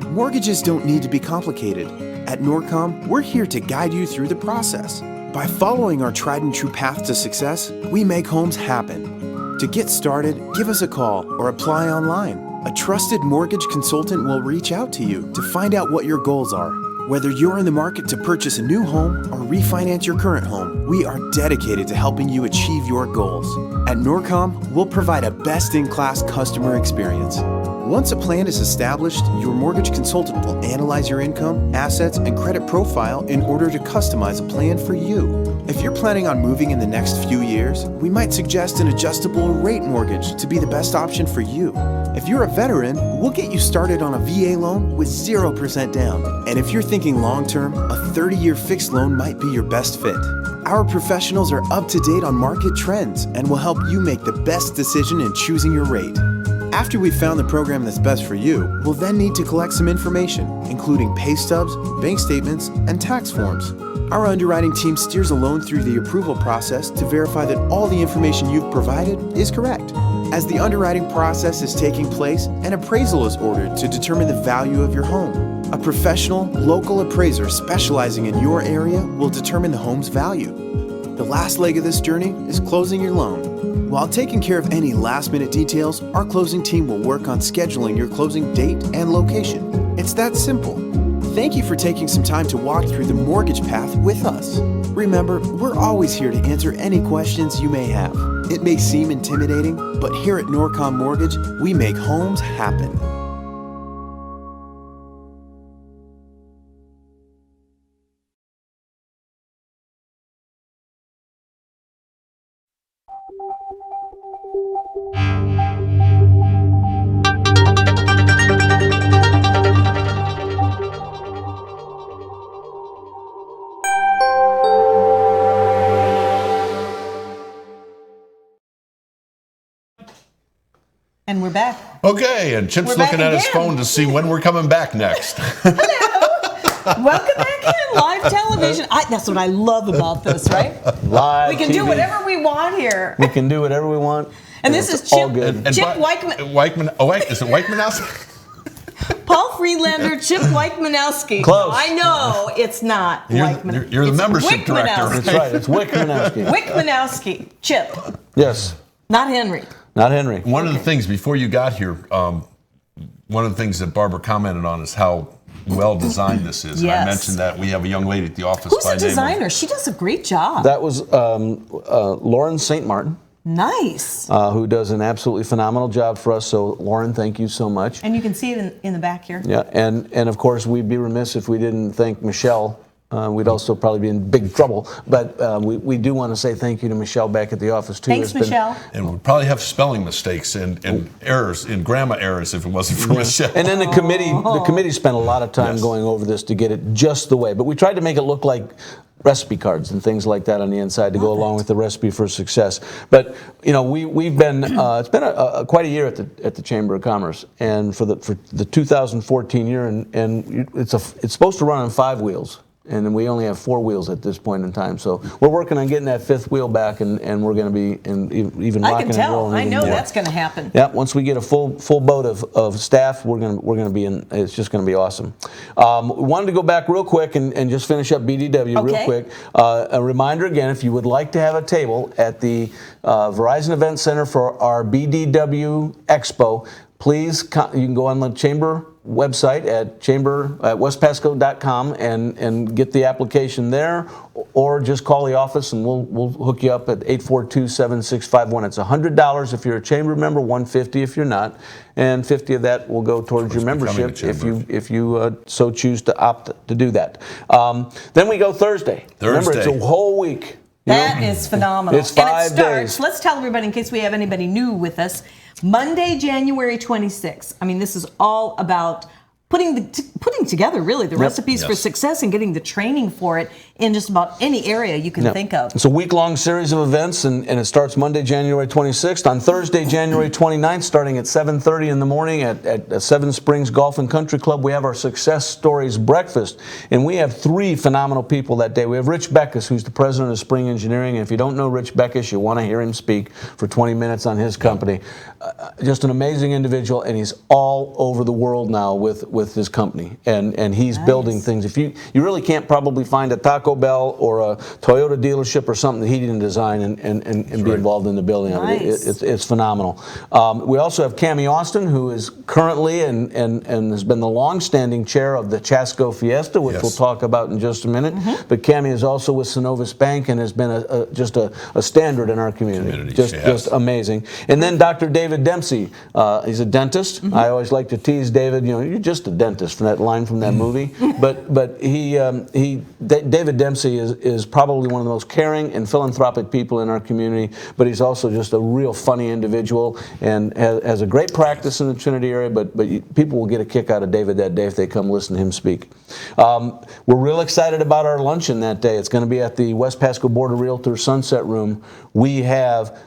Mortgages don't need to be complicated. At Norcom, we're here to guide you through the process. By following our tried and true path to success, we make homes happen. To get started, give us a call or apply online. A trusted mortgage consultant will reach out to you to find out what your goals are. Whether you're in the market to purchase a new home or refinance your current home, we are dedicated to helping you achieve your goals. At Norcom, we'll provide a best-in-class customer experience. Once a plan is established, your mortgage consultant will analyze your income, assets, and credit profile in order to customize a plan for you. If you're planning on moving in the next few years, we might suggest an adjustable rate mortgage to be the best option for you. If you're a veteran, we'll get you started on a VA loan with 0% down. And if you're thinking long-term, a 30-year fixed loan might be your best fit. Our professionals are up to date on market trends and will help you make the best decision in choosing your rate. After we've found the program that's best for you, we'll then need to collect some information, including pay stubs, bank statements, and tax forms. Our underwriting team steers a loan through the approval process to verify that all the information you've provided is correct. As the underwriting process is taking place, an appraisal is ordered to determine the value of your home. A professional, local appraiser specializing in your area will determine the home's value. The last leg of this journey is closing your loan. While taking care of any last-minute details, our closing team will work on scheduling your closing date and location. It's that simple. Thank you for taking some time to walk through the mortgage path with us. Remember, we're always here to answer any questions you may have. It may seem intimidating, but here at Norcom Mortgage, we make homes happen. And we're back. Okay, and Chip's We're looking back at his again. phone to see when we're coming back next. Welcome back in, live television. That's what I love about this, right? Live We can TV. do whatever we want here. We can do whatever we want. And this it's is all Chip, good. Chip Weichman. Weichman. Oh wait, is it Weichmanowski? Paul Freelander, Chip Weichmanowski. Close. I know it's not Weichman. You're the It's membership director. Wickmanowski. That's right. It's Wickmanowski. Wickmanowski. Chip, Yes. not Henry. Not Henry. One of the things before you got here, one of the things that Barbara commented on is how well designed this is. Yes. And I mentioned that we have a young lady at the office Who's by the name designer? She does a great job. That was Lauren St. Martin. Nice. Who does an absolutely phenomenal job for us. So, Lauren, thank you so much. And you can see it in the back here. Yeah, and of course, we'd be remiss if we didn't thank Michelle. We'd also probably be in big trouble. But we do want to say thank you to Michelle back at the office, too. Thanks, Michelle. And we'd probably have spelling mistakes and errors, and grammar errors if it wasn't for Michelle. And then the committee spent a lot of time going over this to get it just the way. But we tried to make it look like recipe cards and things like that on the inside to go along with the recipe for success. But we've been it's been quite a year at the Chamber of Commerce, and for the 2014 year, and it's supposed to run on 5 wheels. And then we only have 4 wheels at this point in time. So we're working on getting that 5th wheel back, and we're going to be even rocking and rolling. I know more. that's going to happen. Yeah, once we get a full boat of staff, we're going to be in. It's just going to be awesome. We wanted to go back real quick and just finish up BDW real quick. A reminder again, if you would like to have a table at the Verizon Event Center for our BDW Expo, please, you can go on the Chamber website at westpasco.com and get the application there, or just call the office and we'll hook you up at 842-7651. It's $100 if you're a Chamber member, $150 if you're not, and $50 of that will go towards your membership if you so choose to opt to do that. Then we go Thursday. Remember, it's a whole week. That is phenomenal. It's 5 days. Let's tell everybody, in case we have anybody new with us, Monday, January 26th. I mean, this is all about putting together, really, the recipes for success and getting the training for it in just about any area you can think of. It's a week-long series of events, and it starts Monday, January 26th. On Thursday, January 29th, starting at 7:30 in the morning at Seven Springs Golf and Country Club, we have our Success Stories Breakfast, and we have 3 phenomenal people that day. We have Rich Beckus, who's the president of Spring Engineering, and if you don't know Rich Beckus, you want to hear him speak for 20 minutes on his company. Just an amazing individual, and he's all over the world now with his company, and he's building things. If you really can't probably find a Taco Bell or a Toyota dealership or something that he didn't design and be involved in the building of it. It's phenomenal. We also have Cammie Austin, who is currently and has been the long-standing chair of the Chasco Fiesta, which we'll talk about in just a minute. But Cammie is also with Synovus Bank and has been just a standard in our community. Just amazing. And then Dr. David Dempsey. He's a dentist. I always like to tease David, you're just a dentist, from that line from that movie. But David Dempsey is probably one of the most caring and philanthropic people in our community, but he's also just a real funny individual and has a great practice in the Trinity area, but people will get a kick out of David that day if they come listen to him speak. We're real excited about our luncheon that day. It's going to be at the West Pasco Board of Realtors Sunset Room. We have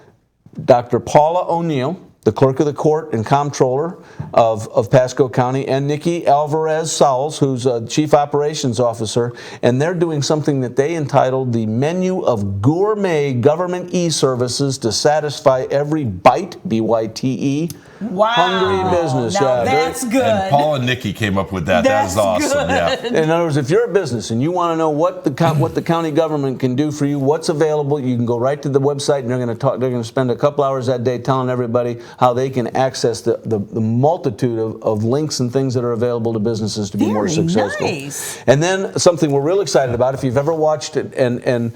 Dr. Paula O'Neill, the clerk of the court and comptroller of Pasco County, and Nikki Alvarez-Sauls, who's a chief operations officer, and they're doing something that they entitled the Menu of Gourmet Government E-Services to Satisfy Every Bite, B-Y-T-E, hungry business. Now that's good. And Paul and Nikki came up with that. That is awesome. Good. In other words, if you're a business and you want to know what the county government can do for you, what's available, you can go right to the website, and they're going to spend a couple hours that day telling everybody how they can access the multitude of links and things that are available to businesses to be more successful. Nice. And then something we're real excited about, if you've ever watched it, and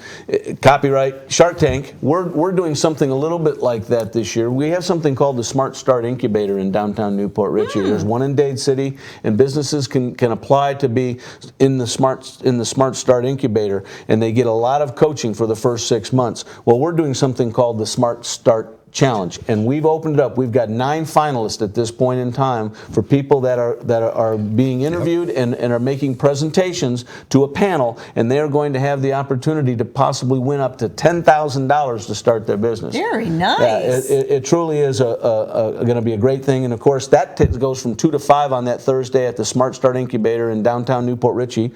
copyright Shark Tank, we're doing something a little bit like that this year. We have something called the Smart Start Incubator in downtown Newport Richey. There's one in Dade City, and businesses can apply to be in the Smart Start Incubator, and they get a lot of coaching for the first 6 months. Well, we're doing something called the Smart Start Challenge, and we've opened it up. We've got 9 finalists at this point in time for people that are being interviewed and are making presentations to a panel, and they are going to have the opportunity to possibly win up to $10,000 to start their business. Very nice. Yeah, it truly is going to be a great thing, and of course that goes from 2 to 5 on that Thursday at the Smart Start Incubator in downtown Newport Richey.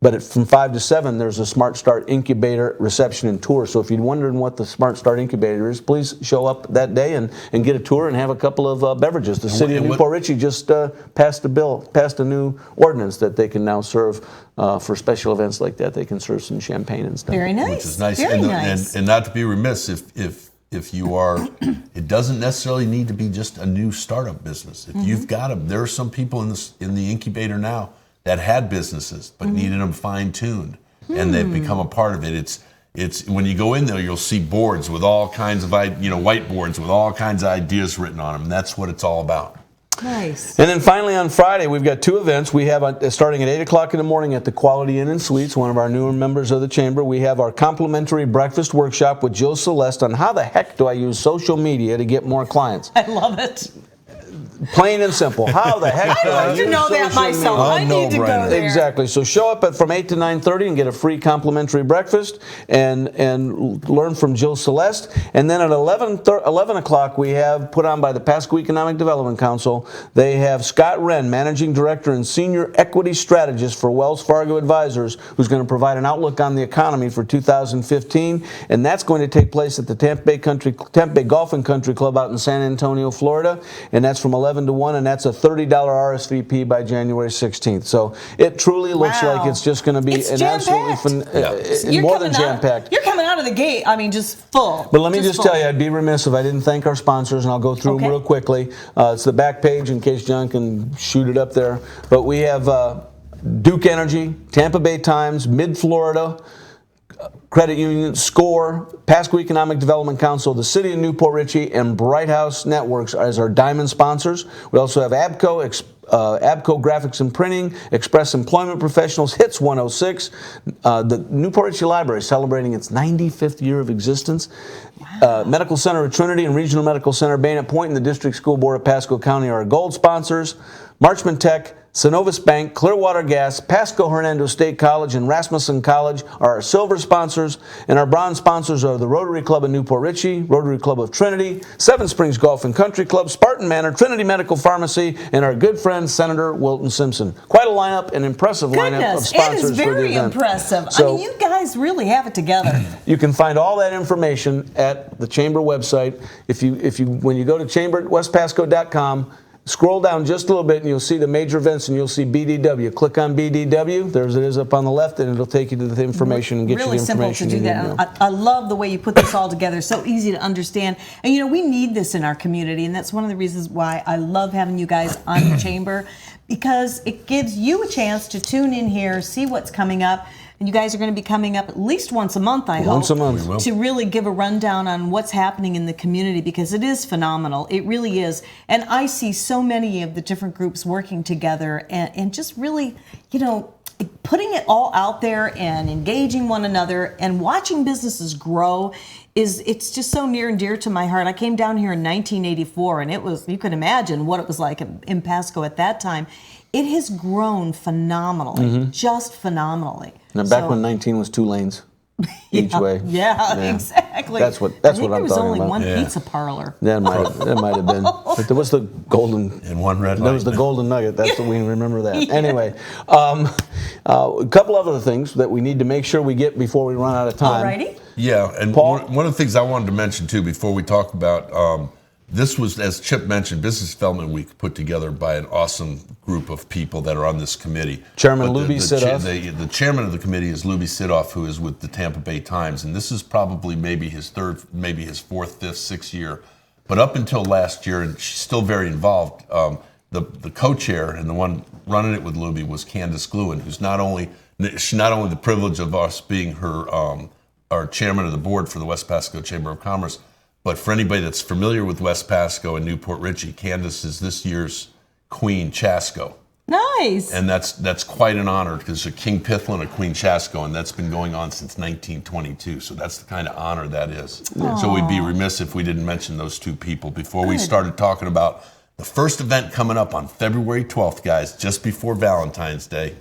But from 5 to 7, there's a Smart Start Incubator reception and tour. So if you're wondering what the Smart Start Incubator is, please show up that day and get a tour and have a couple of beverages. The city of Newport Richey just passed a new ordinance that they can now serve for special events like that. They can serve some champagne and stuff. Very nice. Which is nice. Very nice. And not to be remiss, if you are, it doesn't necessarily need to be just a new startup business. If you've got them, there are some people in the incubator now that had businesses but needed them fine-tuned, and they've become a part of it. It's when you go in there, you'll see boards with all kinds of whiteboards with all kinds of ideas written on them. And that's what it's all about. Nice. And then finally on Friday, we've got 2 events. We have starting at 8 o'clock in the morning at the Quality Inn and Suites, one of our newer members of the Chamber. We have our complimentary breakfast workshop with Jill Celeste on how the heck do I use social media to get more clients. I love it. Plain and simple. How the heck do I I use need to know that social myself. media? I need to go there. Exactly. So show up from 8 to 9:30 and get a free complimentary breakfast and learn from Jill Celeste. And then at 11 o'clock, we have put on by the Pasco Economic Development Council. They have Scott Wren, Managing Director and Senior Equity Strategist for Wells Fargo Advisors, who's going to provide an outlook on the economy for 2015. And that's going to take place at the Tampa Bay Golf and Country Club out in San Antonio, Florida. And that's from 11 to 1, and that's a $30 RSVP by January 16th. So it truly looks like it's just going to be It's an jam-packed. absolutely more than jam-packed. You're coming out of the gate, I mean, just full. But let me just tell you, I'd be remiss if I didn't thank our sponsors, and I'll go through them real quickly. It's the back page in case John can shoot it up there. But we have Duke Energy, Tampa Bay Times, Mid-Florida, Credit Union, SCORE, Pasco Economic Development Council, the City of Newport Richey, and Bright House Networks as our diamond sponsors. We also have ABCO Graphics and Printing, Express Employment Professionals, Hits 106, the Newport Richey Library celebrating its 95th year of existence, Medical Center of Trinity and Regional Medical Center Bayonet Point and the District School Board of Pasco County are our gold sponsors. Marchman Tech, Synovus Bank, Clearwater Gas, Pasco Hernando State College, and Rasmussen College are our silver sponsors, and our bronze sponsors are the Rotary Club of Newport Richey, Rotary Club of Trinity, Seven Springs Golf and Country Club, Spartan Manor, Trinity Medical Pharmacy, and our good friend Senator Wilton Simpson. Quite a lineup, an impressive lineup of sponsors it is for the very event. impressive. So, I mean, you guys really have it together. you can find all that information at the Chamber website. When you go to chamberwestpasco.com, scroll down just a little bit and you'll see the major events and you'll see BDW. Click on BDW. There it is up on the left, and it'll take you to the information and get really you the information simple to do you need. that. I love the way you put this all together. So easy to understand. And we need this in our community, and that's one of the reasons why I love having you guys on the Chamber, because it gives you a chance to tune in here, see what's coming up. And you guys are going to be coming up at least once a month, I hope. Once a month. To really give a rundown on what's happening in the community, because it is phenomenal. It really is. And I see so many of the different groups working together and just really, putting it all out there and engaging one another and watching businesses grow it's just so near and dear to my heart. I came down here in 1984, and you can imagine what it was like in Pasco at that time. It has grown phenomenally, just phenomenally. Now, back when 19 was 2 lanes each way. Yeah, exactly. That's what I'm talking about. There was only one pizza parlar. That might have been. But there was the golden and one red light. There was the golden nugget. That's what we remember that. Yeah. Anyway, a couple other things that we need to make sure we get before we run out of time. Alrighty. Yeah, and Paul? one of the things I wanted to mention too before we talk about this was, as Chip mentioned, Business Development Week put together by an awesome group of people that are on this committee. Chairman Luby Sidoff. The chairman of the committee is Luby Sidoff, who is with the Tampa Bay Times, and this is probably maybe his third, maybe his fourth, fifth, sixth year. But up until last year, and she's still very involved, the co-chair and the one running it with Luby was Candace Gluen, who's not only the privilege of us being her our chairman of the board for the West Pasco Chamber of Commerce, but for anybody that's familiar with West Pasco and Newport Richey, Candace is this year's Queen Chasco. Nice. And that's quite an honor, because there's a King Pithlin and a Queen Chasco, and that's been going on since 1922. So that's the kind of honor that is. Aww. So we'd be remiss if we didn't mention those two people before we started talking about the first event coming up on February 12th, guys, just before Valentine's Day.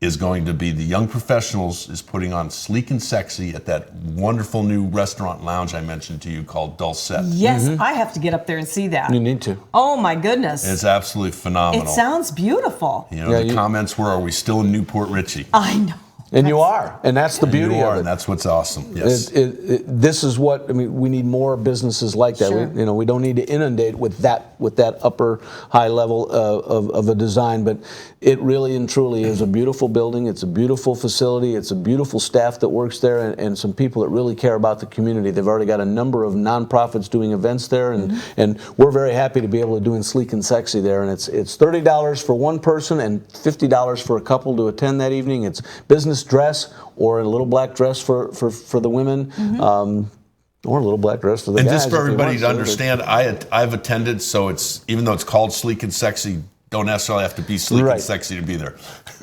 Is going to be the Young Professionals is putting on Sleek and Sexy at that wonderful new restaurant lounge I mentioned to you called Dulcet. Yes, I have to get up there and see that. You need to. Oh my goodness. It's absolutely phenomenal. It sounds beautiful. The comments were, are we still in Newport Richey? I know. And you are, and that's the beauty of it. And that's what's awesome. Yes. This is what we need more businesses like that. Sure. We don't need to inundate with that that upper high level of a design. But it really and truly is a beautiful building. It's a beautiful facility. It's a beautiful staff that works there, and some people that really care about the community. They've already got a number of nonprofits doing events there, and we're very happy to be able to do Sleek and Sexy there. And it's $30 for one person and $50 for a couple to attend that evening. It's business dress or a little black dress for the women. Or a little black dress for the guys. And just for everybody to understand, I've attended, so it's, even though it's called Sleek and Sexy, don't necessarily have to be sleek and sexy to be there.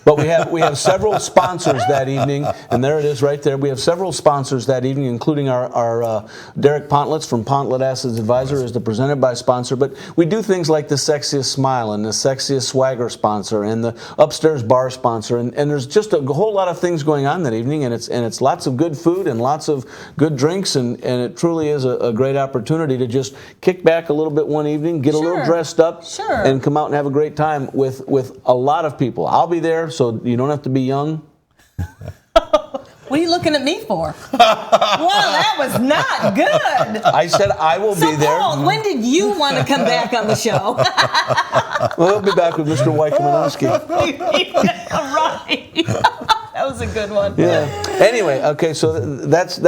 But we have several sponsors that evening, and there it is right there. We have several sponsors that evening, including our Derek Pontlitz from Pontlet Assets Advisor is the presented by sponsor. But we do things like the Sexiest Smile and the Sexiest Swagger sponsor and the Upstairs Bar sponsor, and there's just a whole lot of things going on that evening, and it's lots of good food and lots of good drinks, and it truly is a great opportunity to just kick back a little bit one evening, get a little dressed up, and come out and have a great time with a lot of people. I'll be there, so you don't have to be young. What are you looking at me for? Well, that was not good. I said I will be there. Paul, when did you want to come back on the show? Well, he'll be back with Mr. Wykemanowski. Right. That was a good one. Yeah. Anyway, okay, so that's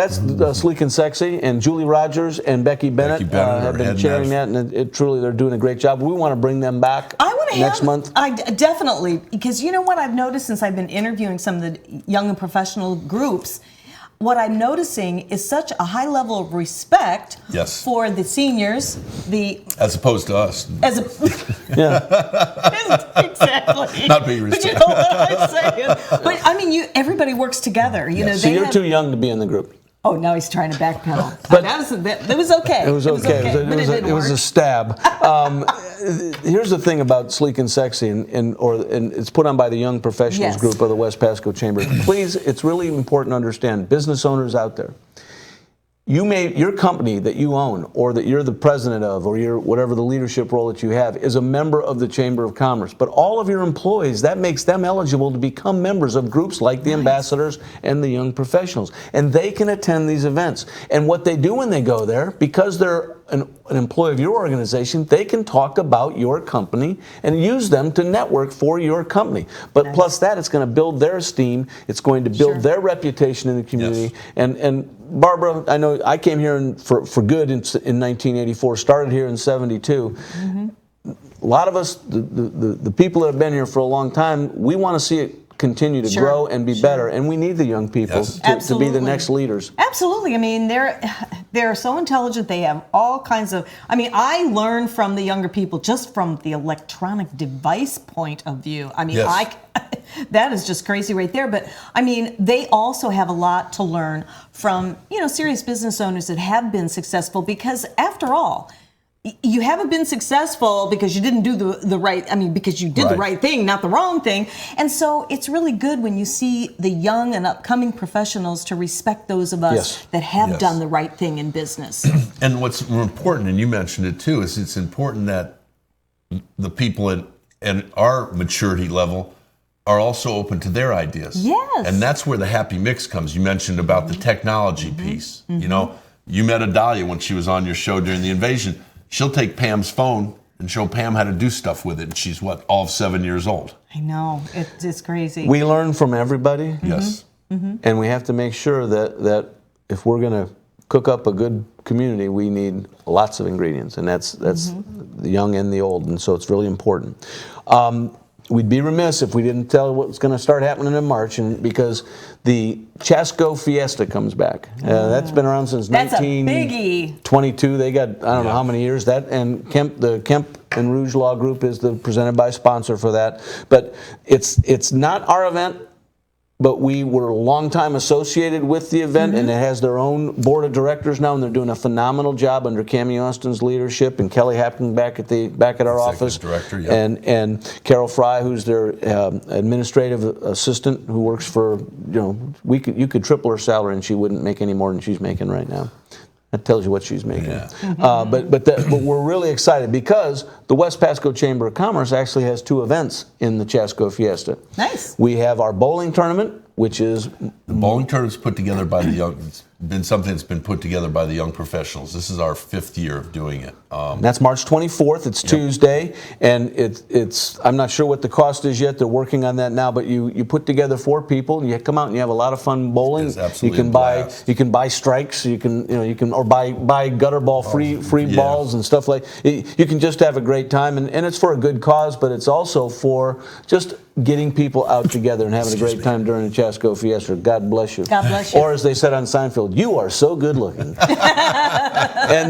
Sleek and Sexy, and Julie Rogers and Becky Bennett have been chairing that, and it truly, they're doing a great job. We want to bring them back next month. Definitely, because you know what I've noticed since I've been interviewing some of the young and professional groups, what I'm noticing is such a high level of respect for the seniors, as opposed to us. Exactly. Not being respected. But you know what I'm saying? But I mean, everybody works together. You know, so you're too young to be in the group. Oh, now he's trying to backpedal. But that was okay. It was okay. It was a stab. Here's the thing about Sleek and Sexy, and it's put on by the Young Professionals Group of the West Pasco Chamber. Please, it's really important to understand, business owners out there, your company that you own, or that you're the president of, or you're whatever the leadership role that you have, is a member of the Chamber of Commerce. But all of your employees, that makes them eligible to become members of groups like the Ambassadors and the Young Professionals. And they can attend these events. And what they do when they go there, because they're an employee of your organization, they can talk about your company and use them to network for your company. But plus that, it's going to build their esteem. It's going to build their reputation in the community. And Barbara, I know I came here for good in 1984, started here in 72. A lot of us, the people that have been here for a long time, we want to see it continue to grow and be better, and we need the young people to be the next leaders. Absolutely. I mean, they're so intelligent. They have all kinds of. I mean, I learn from the younger people just from the electronic device point of view. I mean, that is just crazy right there. But I mean, they also have a lot to learn from serious business owners that have been successful, because after all, you haven't been successful because you didn't do the right, because you did the right thing, not the wrong thing. And so it's really good when you see the young and upcoming professionals to respect those of us that have done the right thing in business. And what's important, and you mentioned it too, is it's important that the people at our maturity level are also open to their ideas. Yes. And that's where the happy mix comes. You mentioned about the technology piece. You know, you met Adalia when she was on your show during the invasion. She'll take Pam's phone and show Pam how to do stuff with it. And she's, all of 7 years old. I know. It's crazy. We learn from everybody. Yes. And we have to make sure that if we're going to cook up a good community, we need lots of ingredients. And that's the young and the old. And so it's really important. We'd be remiss if we didn't tell what's going to start happening in March, and because the Chasco Fiesta comes back. That's been around since 1922. They got, I don't know how many years that, and the Kemp and Rouge Law Group is the presented by sponsor for that. But it's not our event, but we were a long time associated with the event, and it has their own board of directors now, and they're doing a phenomenal job under Cammie Austin's leadership, and Kelly Hapkin back at our office, director, and Carol Fry, who's their administrative assistant, who works for you could triple her salary and she wouldn't make any more than she's making right now. That tells you what she's making. But we're really excited because the West Pasco Chamber of Commerce actually has 2 events in the Chasco Fiesta. Nice. We have our bowling tournament, which is... The bowling tournament is put together by the young... been something that's been put together by the young professionals. This is our 5th year of doing it. That's March 24th. It's Tuesday, and it's. I'm not sure what the cost is yet. They're working on that now. But you put together 4 people, and you come out and you have a lot of fun bowling. It's absolutely you can a buy blast. you can buy strikes. You can or buy gutter ball free balls and stuff like. You can just have a great time, and it's for a good cause, but it's also for just getting people out together and having a great time during the Chasco Fiesta. God bless you. God bless you. Or as they said on Seinfeld, you are so good looking. And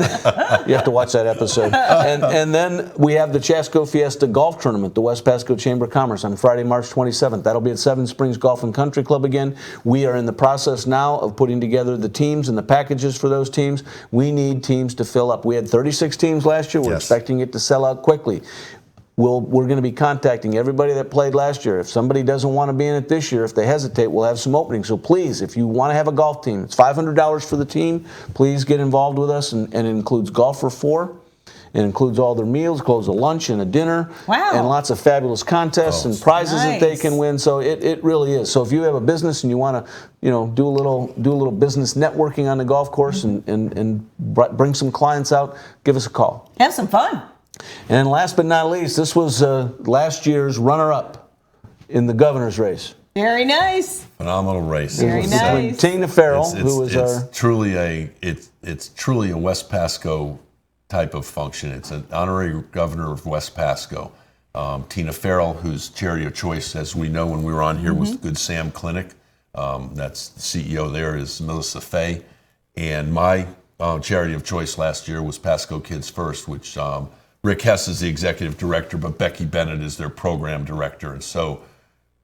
you have to watch that episode. And then we have the Chasco Fiesta Golf Tournament, the West Pasco Chamber of Commerce, on Friday, March 27th. That'll be at Seven Springs Golf and Country Club again. We are in the process now of putting together the teams and the packages for those teams. We need teams to fill up. We had 36 teams last year. We're expecting it to sell out quickly. We're going to be contacting everybody that played last year. If somebody doesn't want to be in it this year, if they hesitate, we'll have some openings. So please, if you want to have a golf team, it's $500 for the team. Please get involved with us, and it includes golf for 4. It includes all their meals, includes a lunch and a dinner, and lots of fabulous contests and prizes that they can win. So it really is. So if you have a business and you want to, do a little business networking on the golf course and bring some clients out, give us a call. Have some fun. And last but not least, this was last year's runner-up in the governor's race. Very nice. Phenomenal race. Very nice. Tina Farrell, who was it's truly a West Pasco type of function. It's an honorary governor of West Pasco. Tina Farrell, whose charity of choice, as we know when we were on here, was the Good Sam Clinic. That's the CEO there is Melissa Fay. And my charity of choice last year was Pasco Kids First, which Rick Hess is the executive director, but Becky Bennett is their program director. And so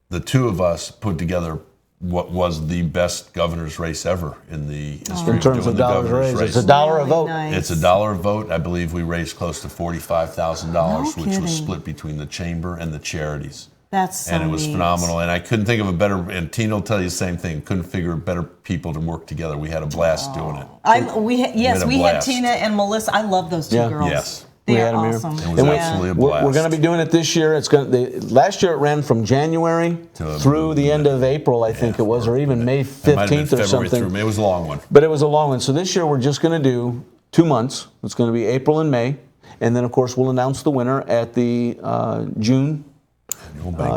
the two of us put together what was the best governor's race ever in the history in terms of dollars raised. It's $1 a vote. It's $1 a vote. I believe we raised close to $45,000, which was kidding. split between the chamber and the charities. That's so And it was neat. phenomenal. And I couldn't think of a better, and Tina will tell you the same thing, couldn't figure better people to work together. We had a blast doing it. We had blast. Tina and Melissa. I love those two girls. Yes. They We are had 'em here. awesome. It was absolutely a blast. We're going to be doing it this year. Last year it ran from January through the end of April, I think it was, or even May 15th or something. It was a long one. But it was a long one. So this year we're just going to do 2 months. It's going to be April and May. And then, of course, we'll announce the winner at the June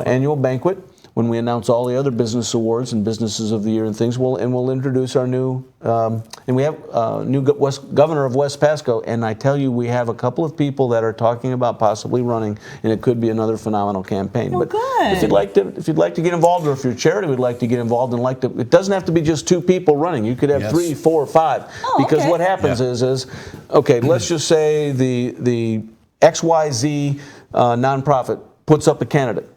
annual banquet when we announce all the other business awards and businesses of the year and things. We'll introduce our new, and we have new governor of West Pasco. And I tell you, we have a couple of people that are talking about possibly running, and it could be another phenomenal campaign. Oh, but good. if you'd like to get involved, or if your charity would like to get involved and it doesn't have to be just 2 people running. You could have 3, 4, 5. Because what happens is, okay, let's just say the XYZ nonprofit puts up a candidate.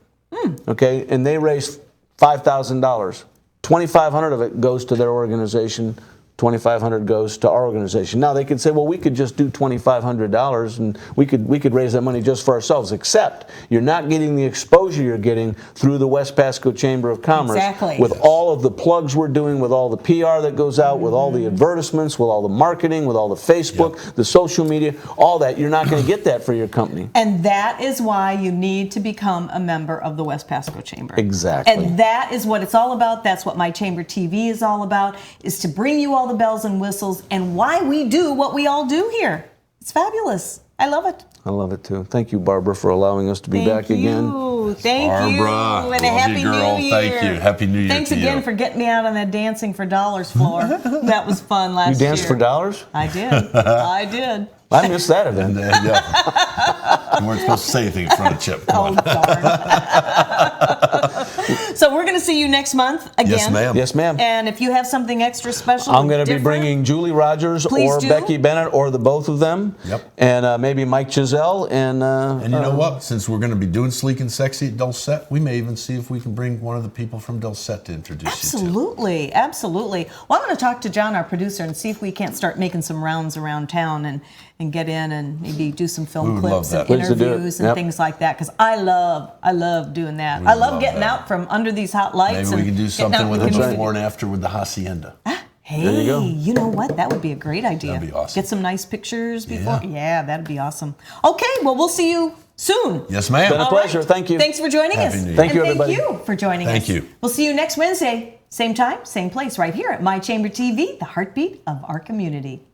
Okay, and they raise $5,000. $2,500 of it goes to their organization. $2,500 goes to our organization. Now they could say, well, we could just do $2,500 and we could raise that money just for ourselves. Except you're not getting the exposure you're getting through the West Pasco Chamber of Commerce. Exactly. With all of the plugs we're doing, with all the PR that goes out, with all the advertisements, with all the marketing, with all the Facebook, the social media, all that. You're not going to get that for your company. And that is why you need to become a member of the West Pasco Chamber. Exactly. And that is what it's all about. That's what My Chamber TV is all about, is to bring you all the bells and whistles and why we do what we all do here. It's fabulous. I love it. I love it too. Thank you, Barbara, for allowing us to be back again. Thank you. Barbara, And a love happy you, girl. New Year. Thank you. Happy New Year Thanks to you. again for getting me out on that Dancing for Dollars floor. That was fun last You year. danced for dollars? I did. I did. I missed that event. You weren't supposed to say anything in front of Chip. Come on. So we're going to see you next month again. Yes, ma'am. Yes, ma'am. And if you have something extra special, I'm going to be different, bringing Julie Rogers Please or do. Becky Bennett or the both of them. Yep. And maybe Mike Giselle. And you know what? Since we're going to be doing Sleek and Sexy at Dulcet, we may even see if we can bring one of the people from Dulcet to introduce you to. Absolutely, absolutely. Well, I'm going to talk to John, our producer, and see if we can't start making some rounds around town and get in and maybe do some We film would clips love and that. Pleased to do it. interviews and Yep. things like that, because I love doing that. We I would love love getting that. out from under these hot lights. Maybe we and can do getting something out with in the the community. before and after with the Hacienda. Hey, There you go. you know what? That would be a great idea. That'd be awesome. Get some nice pictures before. Yeah. Yeah, that'd be awesome. Okay, well, we'll see you soon. Yes, ma'am. Been a All pleasure. Thank you. Thanks for joining Happy us. New Year. Thank you, And everybody. Thank you for joining us. Thank you. We'll see you next Wednesday. Same time, same place, right here at My Chamber TV, the heartbeat of our community.